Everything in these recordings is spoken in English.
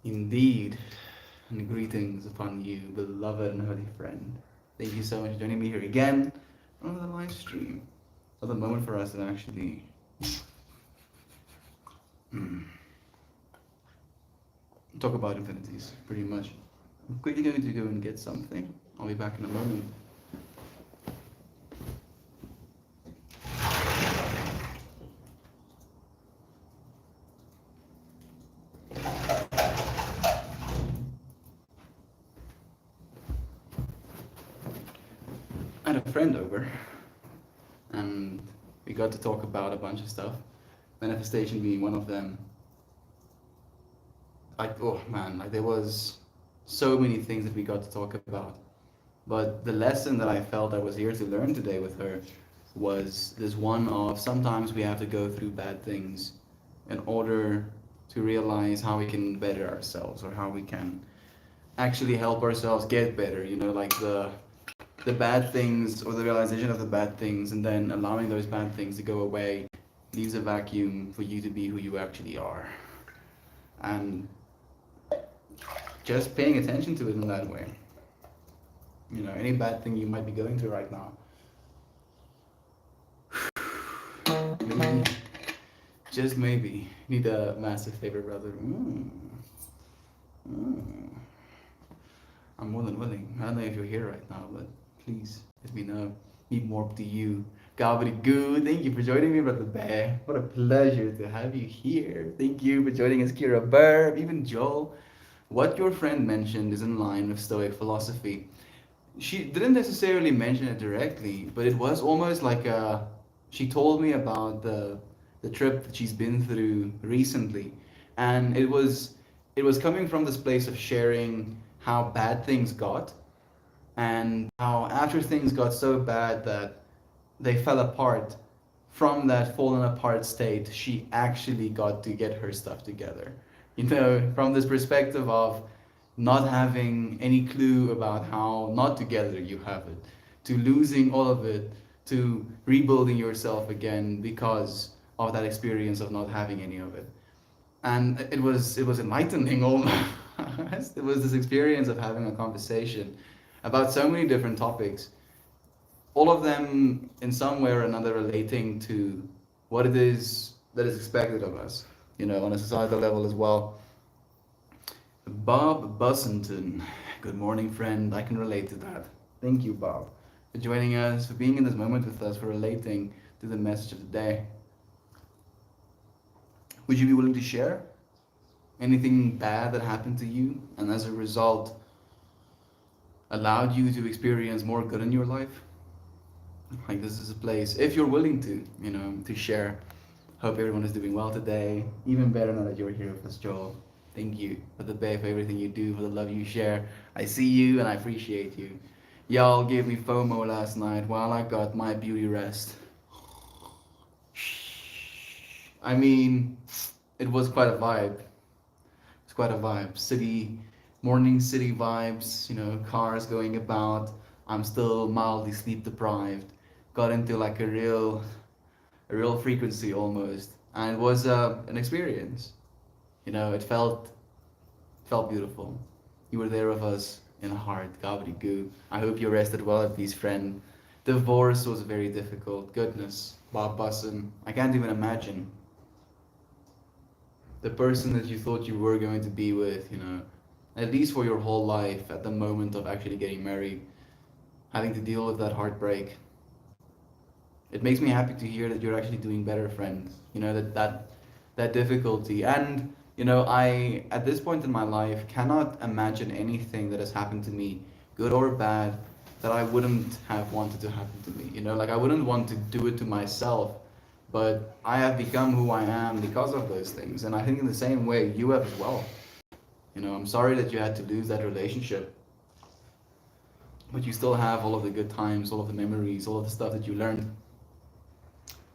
Indeed, and greetings upon you, beloved and holy friend. Thank you so much for joining me here again on the live stream. Another moment for us to actually talk about infinities, pretty much. I'm quickly going to go and get something. I'll be back in a moment. I had a friend over, and we got to talk about a bunch of stuff, manifestation being one of them. Like, oh man, like there was so many things that we got to talk about. But the lesson that I felt I was here to learn today with her was this one of sometimes we have to go through bad things in order to realize how we can better ourselves or how we can actually help ourselves get better. You know, like the bad things or the realization of the bad things and then allowing those bad things to go away leaves a vacuum for you to be who you actually are. And just paying attention to it in that way. You know, any bad thing you might be going through right now. Maybe, just maybe, need a massive favor, brother. Mm. I'm more than willing. I don't know if you're here right now, but please let me know. Need more up to you. Gobbledygoo, thank you for joining me, Brother Bear. What a pleasure to have you here. Thank you for joining us, Kira Burr, even Joel. What your friend mentioned is in line with Stoic philosophy. She didn't necessarily mention it directly, but it was almost like she told me about the trip that she's been through recently, and it was coming from this place of sharing how bad things got, and how after things got so bad that they fell apart, from that fallen apart state, she actually got to get her stuff together. You know, from this perspective of not having any clue about how not together you have it, to losing all of it, to rebuilding yourself again because of that experience of not having any of it. And it was enlightening almost. It was this experience of having a conversation about so many different topics, all of them in some way or another relating to what it is that is expected of us, you know, on a societal level as well. Bob Bussington, good morning, friend. I can relate to that. Thank you, Bob, for joining us, for being in this moment with us, for relating to the message of the day. Would you be willing to share anything bad that happened to you and as a result allowed you to experience more good in your life? Like, this is a place, if you're willing to, you know, to share. Hope everyone is doing well today. Even better now that you're here with us, Joel. Thank you for the bay, for everything you do, for the love you share. I see you and I appreciate you. Y'all gave me FOMO last night while I got my beauty rest. I mean, it was quite a vibe. It's quite a vibe. City, morning city vibes, you know, cars going about. I'm still mildly sleep deprived. Got into like a real frequency almost. And it was an experience. You know, it felt beautiful. You were there with us in heart, gobbledygoo. I hope you rested well at peace, friend. Divorce was very difficult. Goodness, Bob Bussin. I can't even imagine the person that you thought you were going to be with, you know, at least for your whole life at the moment of actually getting married, having to deal with that heartbreak. It makes me happy to hear that you're actually doing better, friend. You know, that difficulty. And, you know, I, at this point in my life, cannot imagine anything that has happened to me, good or bad, that I wouldn't have wanted to happen to me. You know, like I wouldn't want to do it to myself, but I have become who I am because of those things. And I think in the same way, you have as well. You know, I'm sorry that you had to lose that relationship, but you still have all of the good times, all of the memories, all of the stuff that you learned.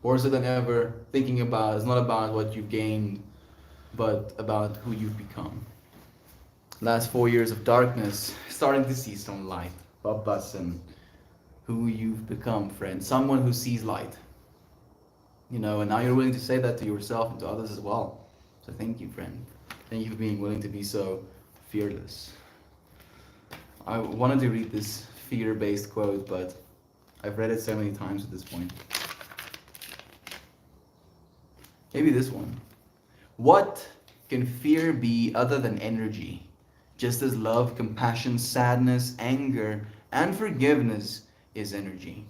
More so than ever, thinking about it's not about what you've gained, but about who you've become. Last 4 years of darkness, starting to see some light. Bob Bussin, who you've become, friend. Someone who sees light. You know, and now you're willing to say that to yourself and to others as well. So thank you, friend. Thank you for being willing to be so fearless. I wanted to read this fear-based quote, but I've read it so many times at this point. Maybe this one. What can fear be other than energy? Just as love, compassion, sadness, anger, and forgiveness is energy.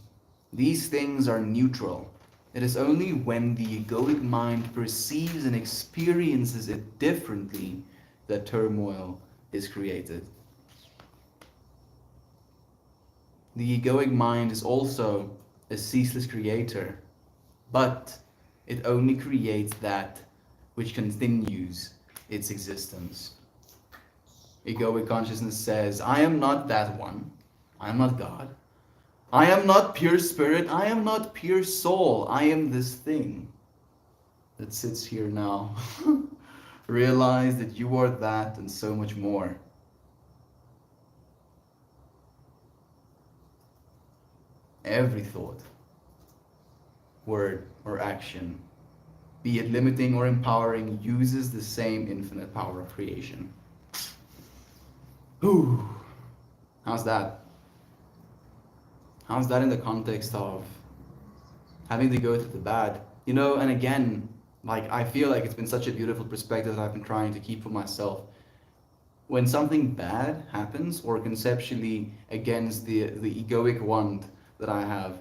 These things are neutral. It is only when the egoic mind perceives and experiences it differently that turmoil is created. The egoic mind is also a ceaseless creator, but it only creates that which continues its existence. Egoic consciousness says, I am not that one. I am not God. I am not pure spirit. I am not pure soul. I am this thing that sits here now. Realize that you are that and so much more. Every thought, word, or action, be it limiting or empowering, uses the same infinite power of creation. Ooh, how's that? How's that in the context of having to go through the bad? You know, and again, like I feel like it's been such a beautiful perspective that I've been trying to keep for myself. When something bad happens, or conceptually against the egoic want that I have,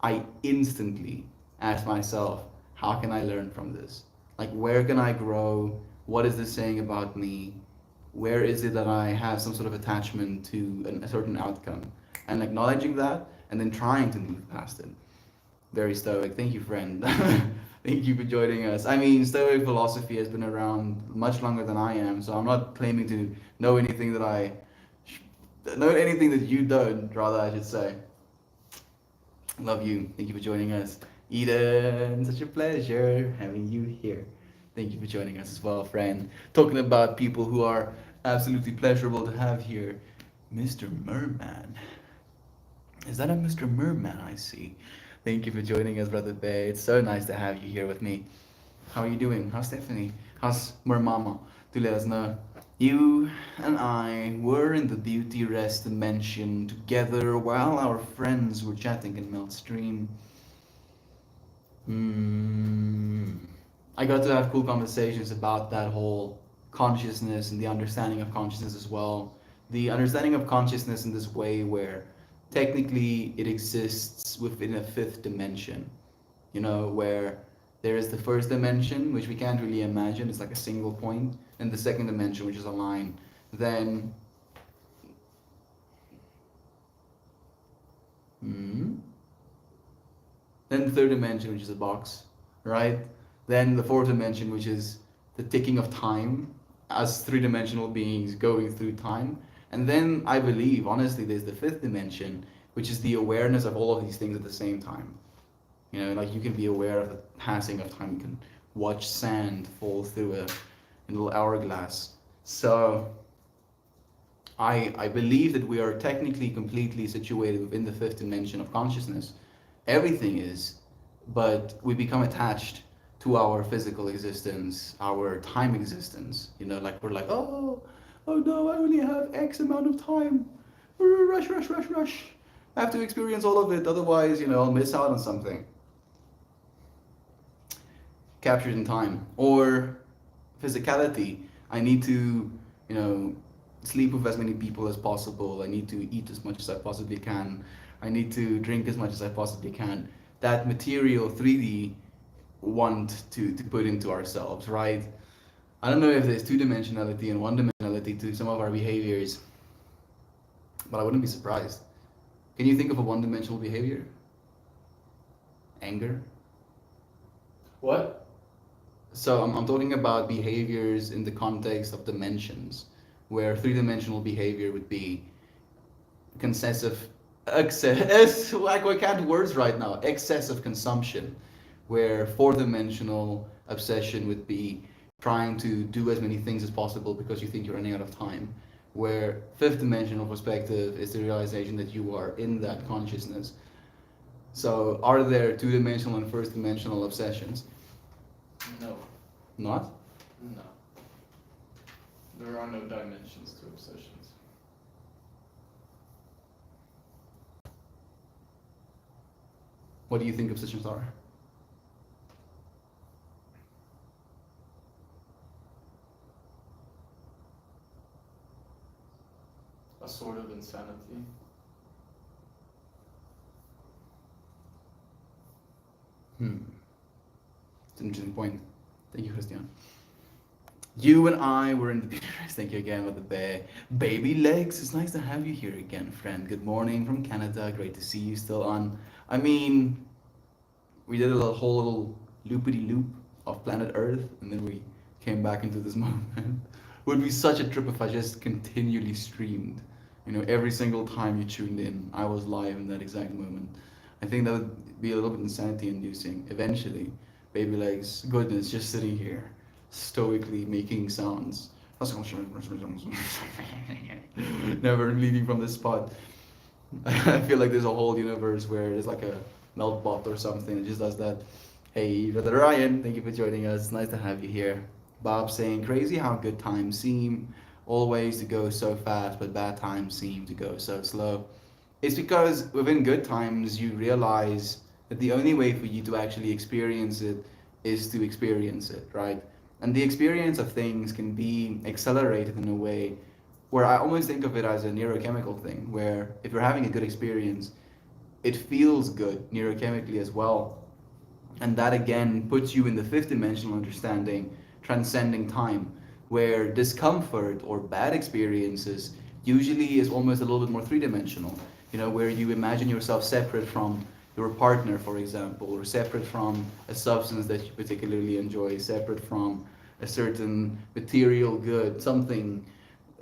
I instantly ask myself, how can I learn from this? Like, where can I grow? What is this saying about me? Where is it that I have some sort of attachment to a certain outcome? And acknowledging that, and then trying to move past it. Very stoic. Thank you, friend. Thank you for joining us. I mean, Stoic philosophy has been around much longer than I am, so I'm not claiming to know anything that you don't, rather, I should say. Love you. Thank you for joining us. Eden, such a pleasure having you here. Thank you for joining us as well, friend. Talking about people who are absolutely pleasurable to have here. Mr. Merman. Is that a Mr. Merman I see? Thank you for joining us, Brother Bay. It's so nice to have you here with me. How are you doing? How's Stephanie? How's Mermama? Do let us know. You and I were in the beauty rest dimension together while our friends were chatting in Meltstream. I got to have cool conversations about that whole consciousness and the understanding of consciousness as well. The understanding of consciousness in this way where technically it exists within a fifth dimension, you know, where there is the first dimension, which we can't really imagine, it's like a single point, and the second dimension, which is a line. Then then the third dimension, which is a box, right? Then the fourth dimension, which is the ticking of time as three-dimensional beings going through time. And then I believe, honestly, there's the fifth dimension, which is the awareness of all of these things at the same time. You know, like you can be aware of the passing of time. You can watch sand fall through a little hourglass. So I believe that we are technically completely situated within the fifth dimension of consciousness. Everything is, but we become attached to our physical existence, our time existence. You know, like we're like, oh no, I only have X amount of time. Rush. I have to experience all of it, otherwise, you know, I'll miss out on something. Captured in time. Or physicality. I need to, you know, sleep with as many people as possible. I need to eat as much as I possibly can. I need to drink as much as I possibly can. That material 3D want to put into ourselves, right? I don't know if there's two-dimensionality and one-dimensionality to some of our behaviors, but I wouldn't be surprised. Can you think of a one-dimensional behavior? Anger? What? So I'm talking about behaviors in the context of dimensions, where three-dimensional behavior would be excessive, like I can't words right now, excessive consumption, where four-dimensional obsession would be trying to do as many things as possible because you think you're running out of time, where fifth dimensional perspective is the realization that you are in that consciousness. So are there two-dimensional and first-dimensional obsessions? No. Not? No. There are no dimensions to obsessions. What do you think obsessions are? A sort of insanity. It's an interesting point. Thank you, Christian. You and I were in the thank you again with the bear. Baby legs, it's nice to have you here again, friend. Good morning from Canada. Great to see you still on. I mean, we did a whole little loopity loop of planet Earth, and then we came back into this moment. Would be such a trip if I just continually streamed. You know, every single time you tuned in, I was live in that exact moment. I think that would be a little bit insanity inducing. Eventually, baby legs, goodness, just sitting here, stoically making sounds. Never leaving from this spot. I feel like there's a whole universe where there's like a melt bot or something that just does that. Hey, brother Ryan, thank you for joining us. Nice to have you here. Bob saying, crazy how good times seem always to go so fast, but bad times seem to go so slow. It's because within good times, you realize that the only way for you to actually experience it is to experience it, right? And the experience of things can be accelerated in a way where I almost think of it as a neurochemical thing, where if you're having a good experience, it feels good neurochemically as well. And that again puts you in the fifth dimensional understanding, transcending time, where discomfort or bad experiences usually is almost a little bit more three-dimensional. You know, where you imagine yourself separate from your partner, for example, or separate from a substance that you particularly enjoy, separate from a certain material good, something,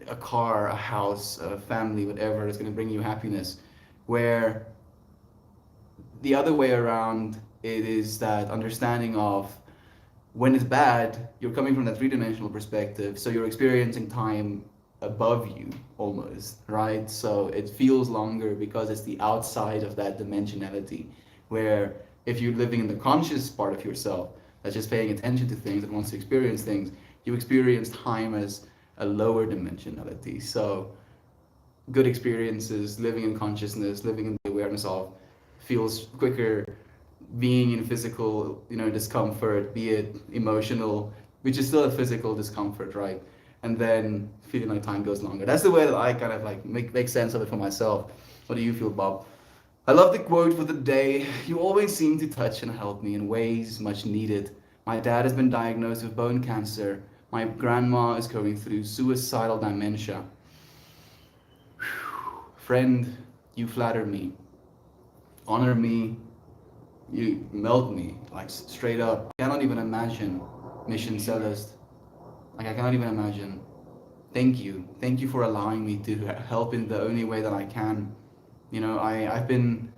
a car, a house, a family, whatever is going to bring you happiness. Where the other way around, it is that understanding of when it's bad, you're coming from that three-dimensional perspective, so you're experiencing time above you almost, right? So it feels longer because it's the outside of that dimensionality, where if you're living in the conscious part of yourself that's just paying attention to things and wants to experience things, you experience time as a lower dimensionality. So good experiences, living in consciousness, living in the awareness of, feels quicker. Being in physical, you know, discomfort, be it emotional, which is still a physical discomfort, right? And then feeling like time goes longer. That's the way that I kind of like make sense of it for myself. What do you feel, Bob? I love the quote for the day. You always seem to touch and help me in ways much needed. My dad has been diagnosed with bone cancer. My grandma is going through suicidal dementia. Friend, you flatter me, honor me, you melt me, like straight up. I cannot even imagine Mission Celeste. Like I cannot even imagine. Thank you. Thank you for allowing me to help in the only way that I can. You know, I've been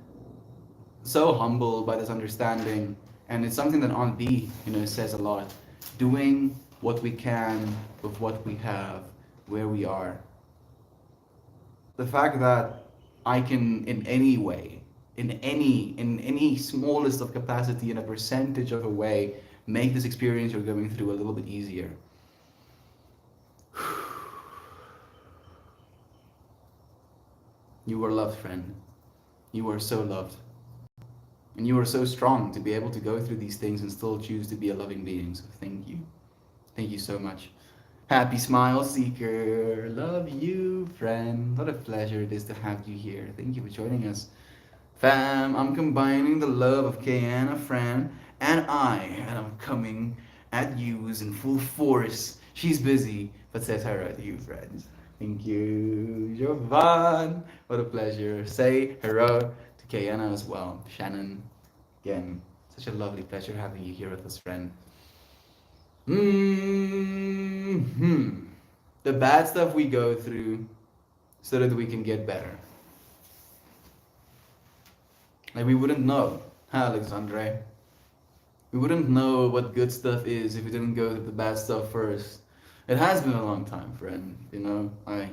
so humbled by this understanding, and it's something that Aunt B, you know, says a lot. Doing what we can with what we have, where we are. The fact that I can in any way, in any smallest of capacity, in a percentage of a way, make this experience you're going through a little bit easier. You are loved, friend. You are so loved. And you are so strong to be able to go through these things and still choose to be a loving being. So thank you. Thank you so much. Happy Smile Seeker. Love you, friend. What a pleasure it is to have you here. Thank you for joining us. Fam, I'm combining the love of Kayana, friend, and I'm coming at yous in full force. She's busy, but says hello to you, friends. Thank you, Jovan. What a pleasure. Say hello to Kayana as well. Shannon, again, such a lovely pleasure having you here with us, friend. The bad stuff we go through so that we can get better. Like we wouldn't know, huh, Alexandre? We wouldn't know what good stuff is if we didn't go through the bad stuff first. It has been a long time, friend. You know, I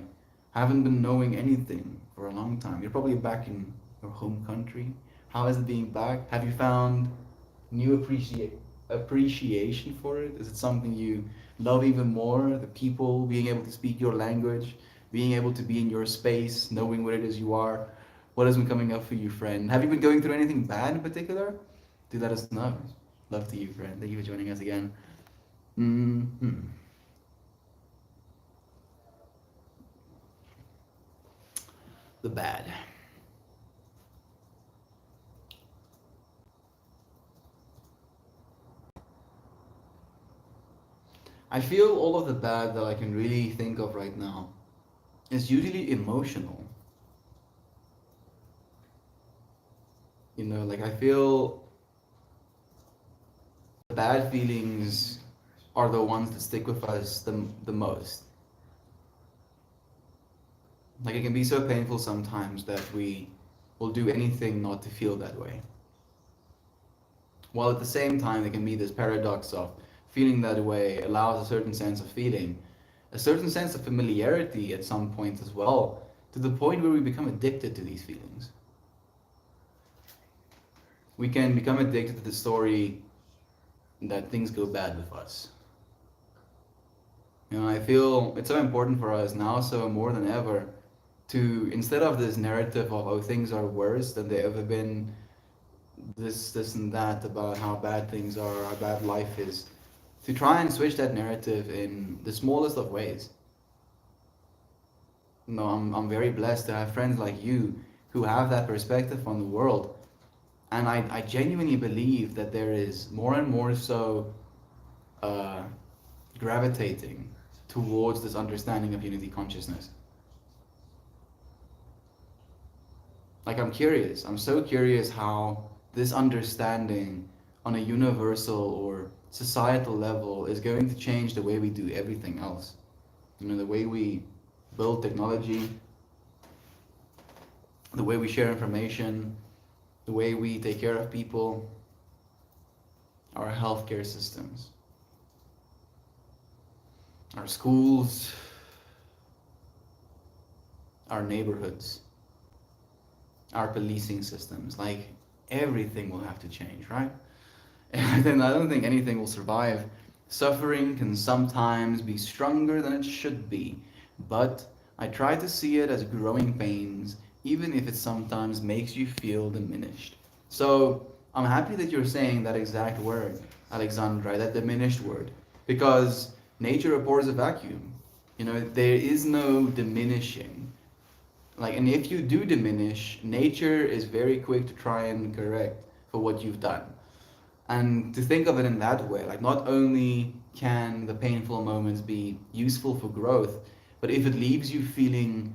haven't been knowing anything for a long time. You're probably back in your home country. How is it being back? Have you found new appreciation for it? Is it something you love even more the people, being able to speak your language, being able to be in your space, knowing what it is you are. What has been coming up for you, friend? Have you been going through anything bad in particular? Do let us know. Love to you, friend. Thank you for joining us again. hmm The bad. I feel all of the bad that I can really think of right now is usually emotional. You know, like I feel the bad feelings are the ones that stick with us the most. Like it can be so painful sometimes that we will do anything not to feel that way. While at the same time, there can be this paradox of feeling that way allows a certain sense of feeling, a certain sense of familiarity at some point as well, to the point where we become addicted to these feelings. We can become addicted to the story that things go bad with us. You know, I feel it's so important for us now, so more than ever, to instead of this narrative of oh things are worse than they ever been, this and that about how bad things are, how bad life is, to try and switch that narrative in the smallest of ways. You know, I'm very blessed to have friends like you who have that perspective on the world. And I genuinely believe that there is more and more so uh, gravitating towards this understanding of unity consciousness. Like I'm so curious how this understanding on a universal or societal level is going to change the way we do everything else. You know, the way we build technology, the way we share information, the way we take care of people, our healthcare systems, our schools, our neighborhoods, our policing systems. Like everything will have to change, right? And then I don't think anything will survive. Suffering can sometimes be stronger than it should be, but I try to see it as growing pains, even if it sometimes makes you feel diminished. So I'm happy that you're saying that exact word, Alexandra, that diminished word, because nature abhors a vacuum. You know, there is no diminishing. Like, and if you do diminish, nature is very quick to try and correct for what you've done. And to think of it in that way, like not only can the painful moments be useful for growth, but if it leaves you feeling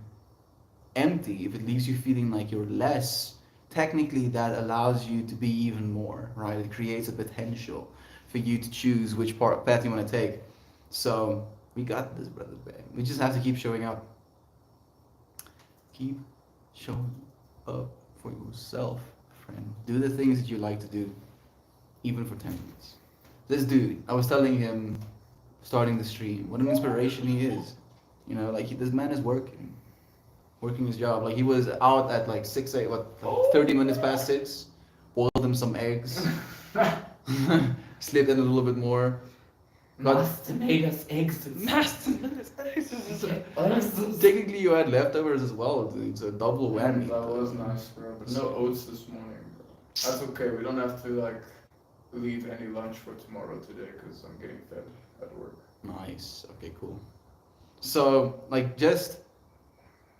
empty, if it leaves you feeling like you're less, technically that allows you to be even more, right? It creates a potential for you to choose which path you want to take. So we got this, brother Bear. We just have to keep showing up. Keep showing up for yourself, friend. Do the things that you like to do, even for 10 minutes. This dude, I was telling him, starting the stream, what an inspiration he is. You know, like this man is working his job. Like he was out at like 6, 8, what, like 30 minutes past 6, boiled him some eggs, slept in a little bit more. Master made us eggs. Master made us eggs. Technically, you had leftovers as well, dude. So double whammy. That was nice, bro. But no oats this morning, bro. That's okay. We don't have to like leave any lunch for tomorrow today because I'm getting fed at work. Nice. Okay, cool. So, like, just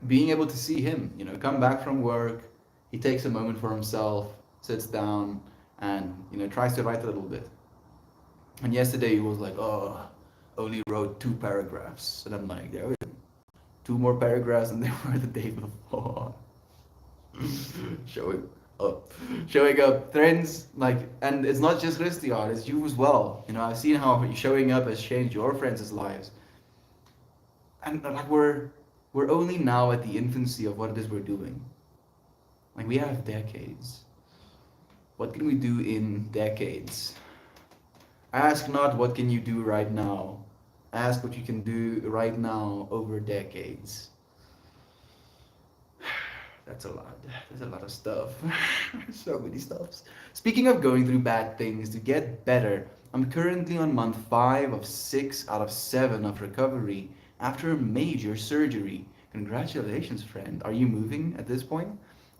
being able to see him, you know, come back from work, he takes a moment for himself, sits down, and, you know, tries to write a little bit. And yesterday he was like, oh, only wrote 2 paragraphs. And I'm like, there we go. 2 more paragraphs than there were the day before. Showing up. Showing up. Friends, like, and it's not just Christian, it's you as well. You know, I've seen how showing up has changed your friends' lives. And like we're only now at the infancy of what it is we're doing. Like we have decades. What can we do in decades? Ask not what can you do right now. Ask what you can do right now over decades. That's a lot. There's a lot of stuff. So many stuffs. Speaking of going through bad things, to get better I'm currently on month 5 of 6 out of 7 of recovery after a major surgery. Congratulations, friend. Are you moving at this point?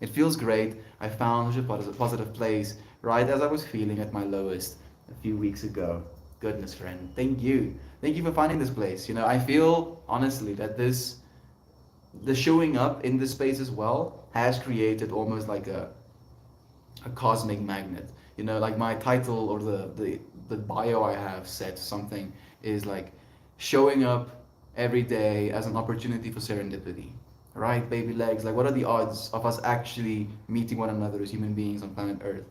It feels great. I found such a positive place right as I was feeling at my lowest a few weeks ago. Goodness, friend. Thank you. Thank you for finding this place. You know, I feel honestly that the showing up in this space as well has created almost like a cosmic magnet. You know, like my title or the bio I have said something is like showing up every day as an opportunity for serendipity. Right, baby legs? Like, what are the odds of us actually meeting one another as human beings on planet Earth?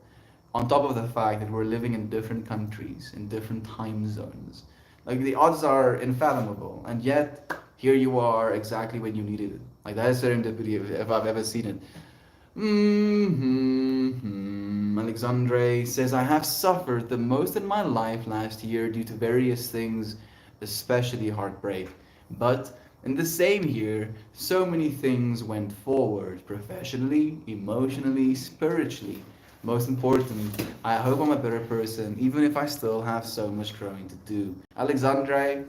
On top of the fact that we're living in different countries, in different time zones. Like, the odds are unfathomable. And yet, here you are exactly when you needed it. Like, that is serendipity if I've ever seen it. Alexandre says, I have suffered the most in my life last year due to various things, especially heartbreak. But in the same year, so many things went forward professionally, emotionally, spiritually. Most important, I hope I'm a better person, even if I still have so much growing to do. Alexandre,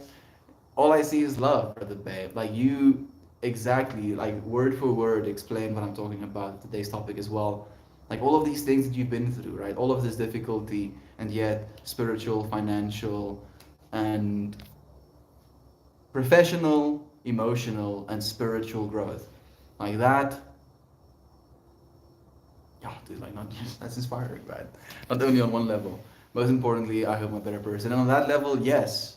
all I see is love, brother babe. Like you exactly, like word for word, explain what I'm talking about today's topic as well. Like all of these things that you've been through, right? All of this difficulty, and yet spiritual, financial, and professional, emotional, and spiritual growth. Like that. Yeah, dude, like not that's inspiring, right? Not only on one level. Most importantly, I hope I'm a better person. And on that level, yes,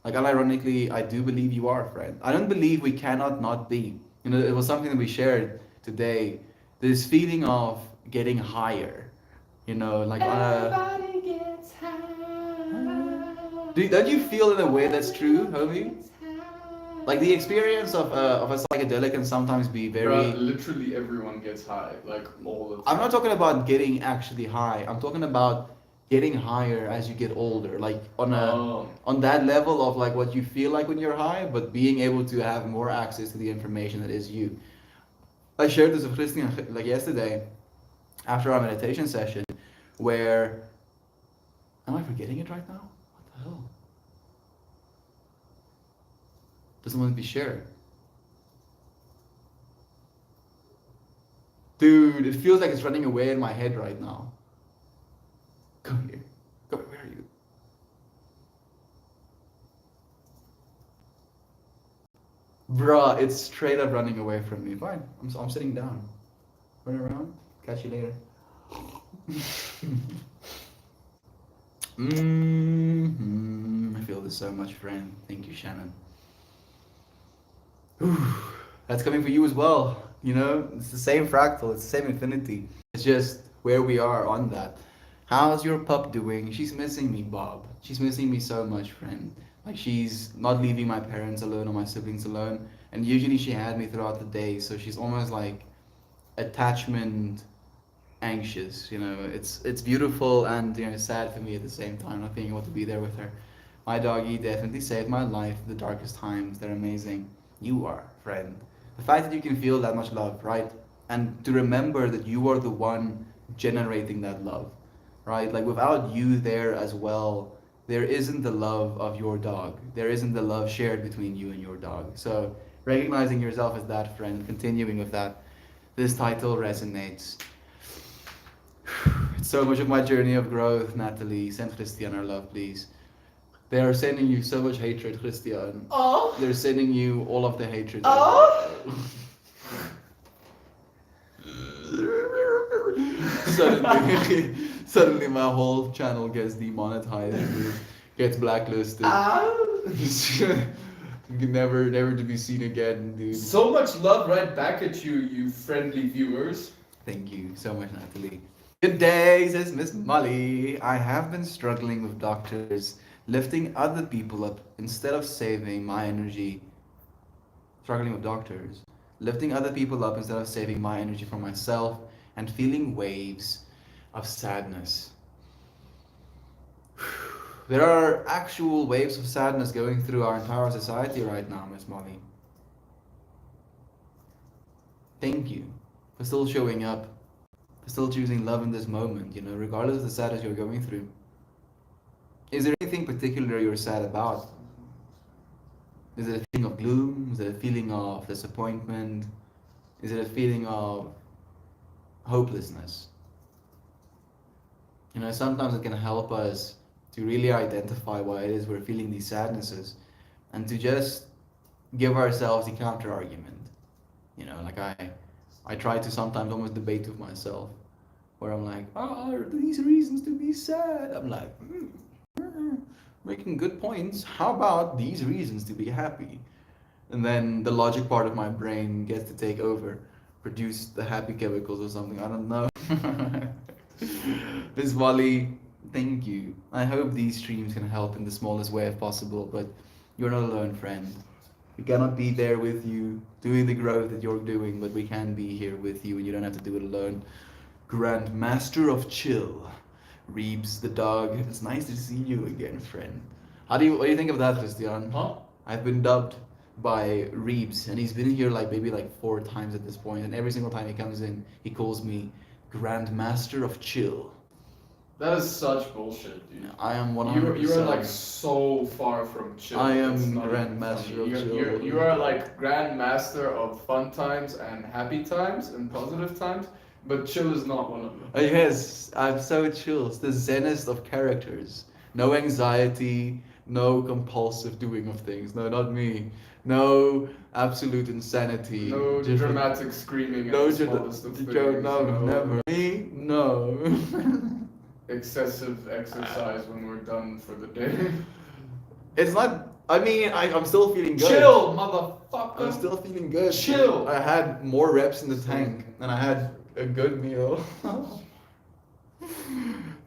like, unironically, I do believe you are, friend. I don't believe we cannot not be. You know, it was something that we shared today. This feeling of getting higher. You know, like Everybody gets high. don't you feel in a way that's true, homie? Like the experience of a psychedelic can sometimes be very. Bro, literally everyone gets high, like all the time. I'm not talking about getting actually high. I'm talking about getting higher as you get older. Like on that level of like what you feel like when you're high, but being able to have more access to the information that is you. I shared this with Christian like yesterday after our meditation session, where am I forgetting it right now? What the hell? Doesn't want to be shared. Dude, it feels like it's running away in my head right now. Come here. Come here. Where are you? Bruh, it's straight up running away from me. Fine. I'm sitting down. Run around. Catch you later. I feel this so much, friend. Thank you, Shannon. That's coming for you as well. You know, it's the same fractal, it's the same infinity. It's just where we are on that. How's your pup doing? She's missing me, Bob. She's missing me so much, friend. Like she's not leaving my parents alone or my siblings alone. And usually she had me throughout the day, so she's almost like attachment anxious. You know, it's beautiful and sad for me at the same time, not being able to be there with her. My doggy definitely saved my life at the darkest times. They're amazing. You are, friend. The fact that you can feel that much love, right? And to remember that you are the one generating that love, right? Like without you there as well, there isn't the love of your dog. There isn't the love shared between you and your dog. So recognizing yourself as that friend, continuing with that, this title resonates. It's so much of my journey of growth, Natalie. Send Christian our love, please. They are sending you so much hatred, Christian. Oh. They're sending you all of the hatred. Oh. Suddenly my whole channel gets demonetized, gets blacklisted. Never to be seen again, dude. So much love right back at you, you friendly viewers. Thank you so much, Natalie. Good day, says Miss Molly. I have been struggling with doctors lifting other people up instead of saving my energy. Struggling with doctors. Lifting other people up instead of saving my energy for myself and feeling waves of sadness. There are actual waves of sadness going through our entire society right now, Miss Molly. Thank you for still showing up, for still choosing love in this moment, regardless of the sadness you're going through. Is there anything particular you're sad about? Is it a feeling of gloom? Is it a feeling of disappointment? Is it a feeling of hopelessness? You know, sometimes it can help us to really identify why it is we're feeling these sadnesses and to just give ourselves the counter argument. You know, like I try to sometimes almost debate with myself where I'm like, are these reasons to be sad? I'm like, making good points. How about these reasons to be happy? And then the logic part of my brain gets to take over, produce the happy chemicals or something. I don't know. Miss Wally, thank you. I hope these streams can help in the smallest way if possible, but you're not alone, friend. We cannot be there with you doing the growth that you're doing, but we can be here with you and you don't have to do it alone. Grand Master of Chill, Reebs the dog. It's nice to see you again, friend. What do you think of that, Christian? Huh? I've been dubbed by Reebs, and he's been here like maybe like 4 times at this point, and every single time he comes in, he calls me Grand Master of Chill. That is such bullshit, dude. I am 100%. You are like so far from chill. I am It's not Grand even Master funny. of You're, chill. you are like Grand Master of fun times and happy times and positive times, but chill is not one of them. Yes, I'm so chill. It's the zenest of characters. No anxiety, no compulsive doing of things. No, not me. No absolute insanity. No Different- dramatic screaming No, at the smallest of things. no, never. Me, no. Excessive exercise when we're done for the day. It's not. I mean, I'm still feeling good. Chill, motherfucker. I'm still feeling good. Chill. I had more reps in the tank, and I had a good meal.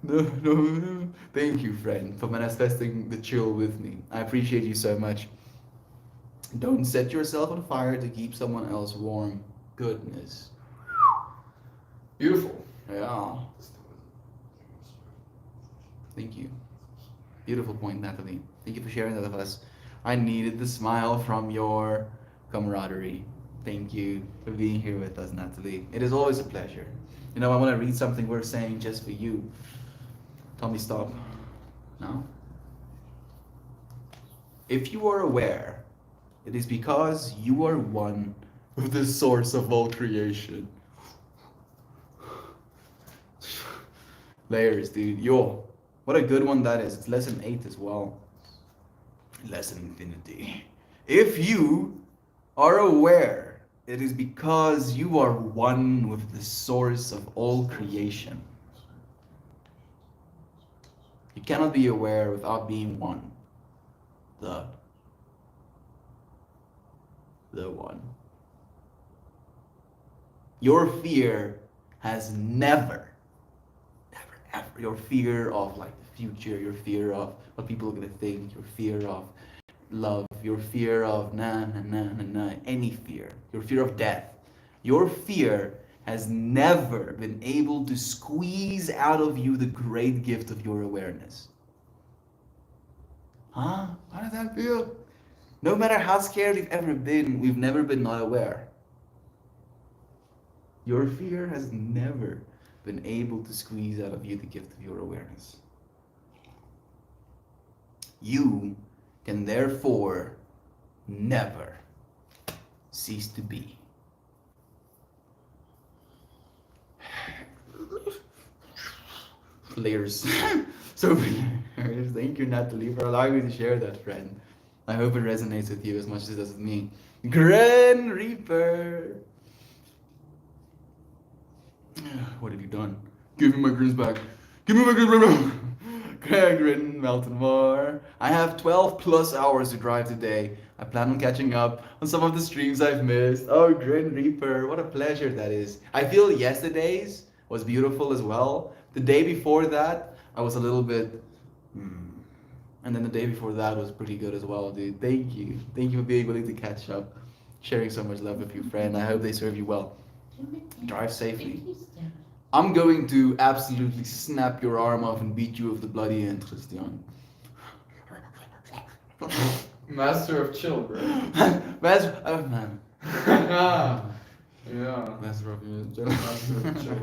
No. Thank you, friend, for manifesting the chill with me. I appreciate you so much. Don't set yourself on fire to keep someone else warm. Goodness. Beautiful. Yeah. Thank you. Beautiful point, Natalie. Thank you for sharing that with us. I needed the smile from your camaraderie. Thank you for being here with us, Natalie. It is always a pleasure. You know, I want to read something we're saying just for you. Tell me stop. No? If you are aware, it is because you are one with the source of all creation. Layers, dude. Yo, what a good one that is. It's lesson 8 as well. Lesson infinity. If you are aware, it is because you are one with the source of all creation. You cannot be aware without being one. The one. Your fear has never, ever, your fear of like the future, your fear of what people are gonna think, your fear of love, your fear of any fear, your fear of death, your fear has never been able to squeeze out of you the great gift of your awareness. Huh? How does that feel? No matter how scared we've ever been, we've never been not aware. Your fear has never been able to squeeze out of you the gift of your awareness. You can therefore never cease to be. Layers. So thank you, Natalie, for allowing me to share that, friend. I hope it resonates with you as much as it does with me. Gren Reaper. What have you done? Give me my greens back. Give me my greens back. Gren Meltonmore. I have 12 plus hours to drive today. I plan on catching up on some of the streams I've missed. Oh, Gren Reaper, what a pleasure that is. I feel yesterday's was beautiful as well. The day before that, I was a little bit, and then the day before that was pretty good as well, dude. Thank you. Thank you for being willing to catch up. Sharing so much love with you, friend. I hope they serve you well. Drive safely. I'm going to absolutely snap your arm off and beat you with the bloody end, Christian. Master of chill, bro. Master, oh man. Yeah. Master of Master of chill.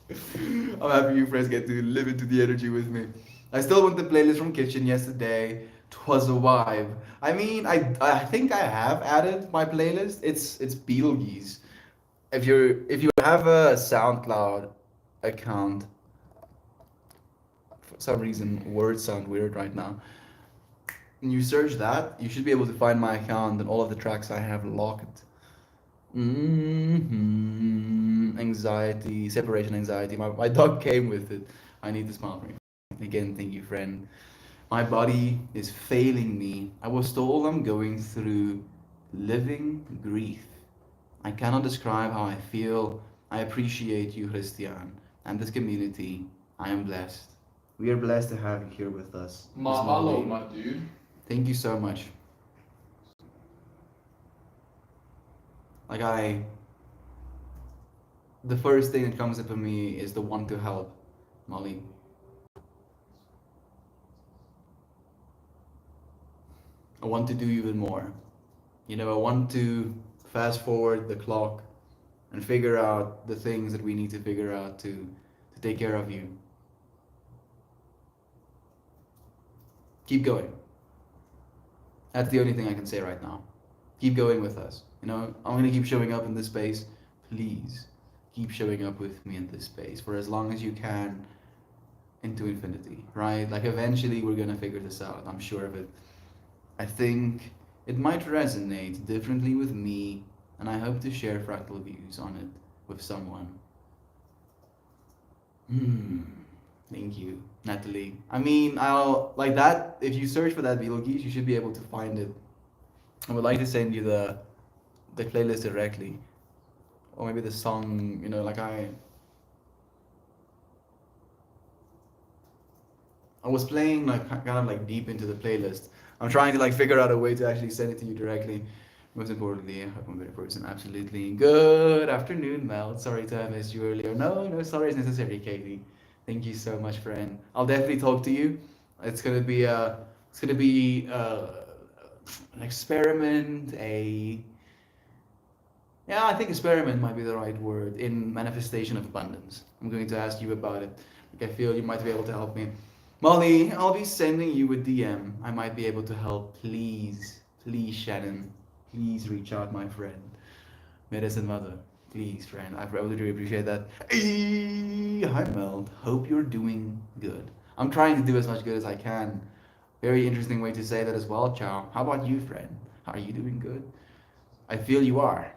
I'm happy you friends get to live into the energy with me. I still went the playlist from Kitchen yesterday. 'Twas a vibe. I mean, I think I have added my playlist. It's Beetlejuice. If you have a SoundCloud account, for some reason words sound weird right now. And you search that, you should be able to find my account and all of the tracks I have locked. Anxiety, separation anxiety. My dog came with it. I need to smile for you. Again, thank you, friend. My body is failing me. I was told I'm going through living grief. I cannot describe how I feel. I appreciate you, Christian, and this community. I am blessed. We are blessed to have you here with us. Miss Mahalo, Molly. my dude. Thank you so much. Like the first thing that comes up for me is the want to help, Molly. I want to do even more. I want to fast forward the clock and figure out the things that we need to figure out to take care of you. Keep going. That's the only thing I can say right now. Keep going with us. I'm gonna keep showing up in this space. Please keep showing up with me in this space for as long as you can into infinity, right? Like eventually we're gonna figure this out. I'm sure of it. I think it might resonate differently with me, and I hope to share fractal views on it with someone. Thank you, Natalie. I mean, I'll like that. If you search for that Beetlejuice, you should be able to find it. I would like to send you the playlist directly, or maybe the song. Like I was playing like kind of like deep into the playlist. I'm trying to like figure out a way to actually send it to you directly. Most importantly, I hope I'm a better person. Absolutely. Good afternoon, Mel. Sorry to have missed you earlier. No sorry is necessary, Katie. Thank you so much, friend. I'll definitely talk to you. It's gonna be an experiment. I think experiment might be the right word in manifestation of abundance. I'm going to ask you about it. Like I feel you might be able to help me. Molly, I'll be sending you a DM. I might be able to help. Please, Shannon. Please reach out, my friend. Medicine Mother. Please, friend. I really do appreciate that. Hi, Mel. Hope you're doing good. I'm trying to do as much good as I can. Very interesting way to say that as well, Chow. How about you, friend? Are you doing good? I feel you are.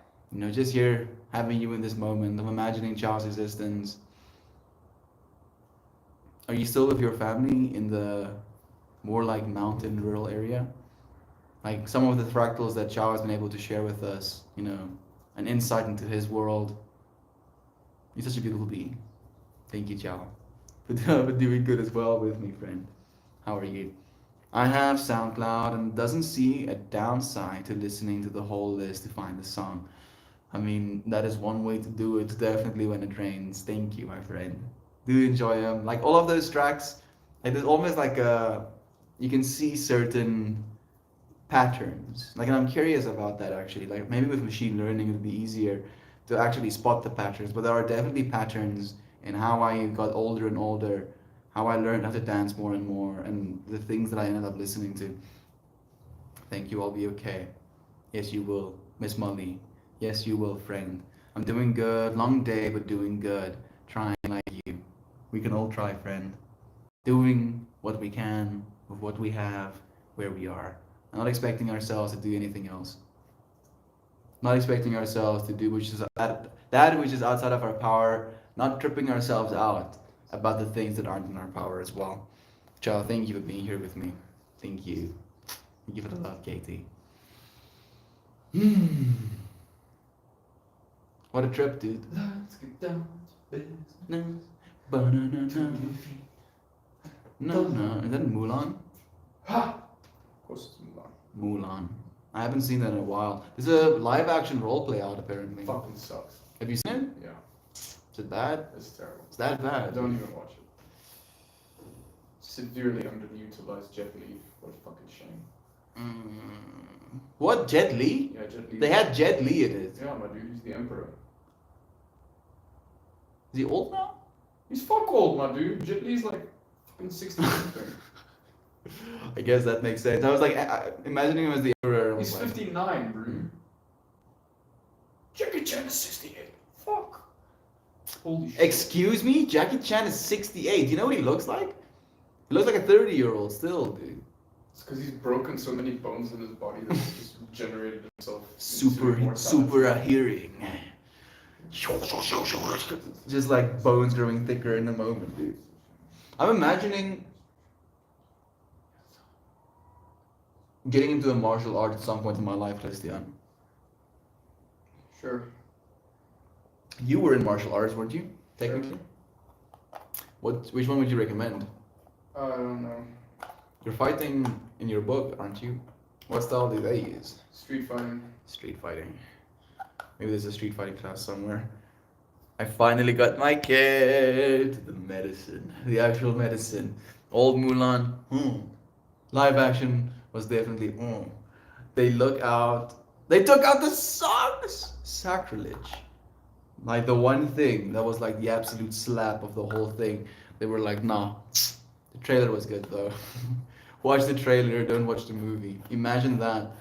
Just here having you in this moment of imagining Chow's existence. Are you still with your family in the more like mountain rural area? Like some of the fractals that Chow has been able to share with us, an insight into his world. You're such a beautiful being. Thank you, Chow, for doing good as well with me, friend. How are you? I have SoundCloud and doesn't see a downside to listening to the whole list to find the song. I mean, that is one way to do it, definitely when it rains. Thank you, my friend. Do enjoy them. Like all of those tracks, like there's almost like you can see certain patterns. Like, and I'm curious about that actually. Like maybe with machine learning it'll be easier to actually spot the patterns, but there are definitely patterns in how I got older and older, how I learned how to dance more and more, and the things that I ended up listening to. Thank you, I'll be okay. Yes, you will, Miss Molly. Yes, you will, friend. I'm doing good. Long day, but doing good. Trying like you. We can all try, friend. Doing what we can with what we have, where we are. Not expecting ourselves to do anything else. Not expecting ourselves to do that which is outside of our power. Not tripping ourselves out about the things that aren't in our power as well. Child, thank you for being here with me. Thank you. Thank you for the love, Katie. What a trip, dude. Let's get down to business. Banana. No. Is that Mulan? Ha! Of course it's Mulan. Mulan. I haven't seen that in a while. There's a live action role play out apparently. Fucking sucks. Have you seen it? Yeah. Is it bad? It's terrible. It's that bad. Don't even watch it. Severely underutilized Jet Li. What a fucking shame. What? Jet Li? Yeah, Jet Li. They had Jet Li in it. Yeah, my dude, he's the emperor. Is he old now? He's fuck old, my dude. Jet Li's like fucking 60 something. I guess that makes sense. I was like imagining him as the emperor. He's 59, bro. Jackie Chan is 68. Fuck. Holy shit. Excuse me? Jackie Chan is 68. You know what he looks like? He looks like a 30-year-old still, dude. It's because he's broken so many bones in his body that he's just generated himself. Super hearing. Just like bones growing thicker in a moment, dude. I'm imagining getting into a martial art at some point in my life, Christian. Sure. You were in martial arts, weren't you? Technically. Sure. Which one would you recommend? I don't know. You're fighting in your book, aren't you? What style do they use? Street fighting. Street fighting. Maybe there's a street fighting class somewhere. I finally got my kid. The medicine. The actual medicine. Old Mulan. Live action was definitely. They look out. They took out the songs. Sacrilege. Like the one thing that was like the absolute slap of the whole thing. They were like, nah. The trailer was good though. Watch the trailer, don't watch the movie. Imagine that.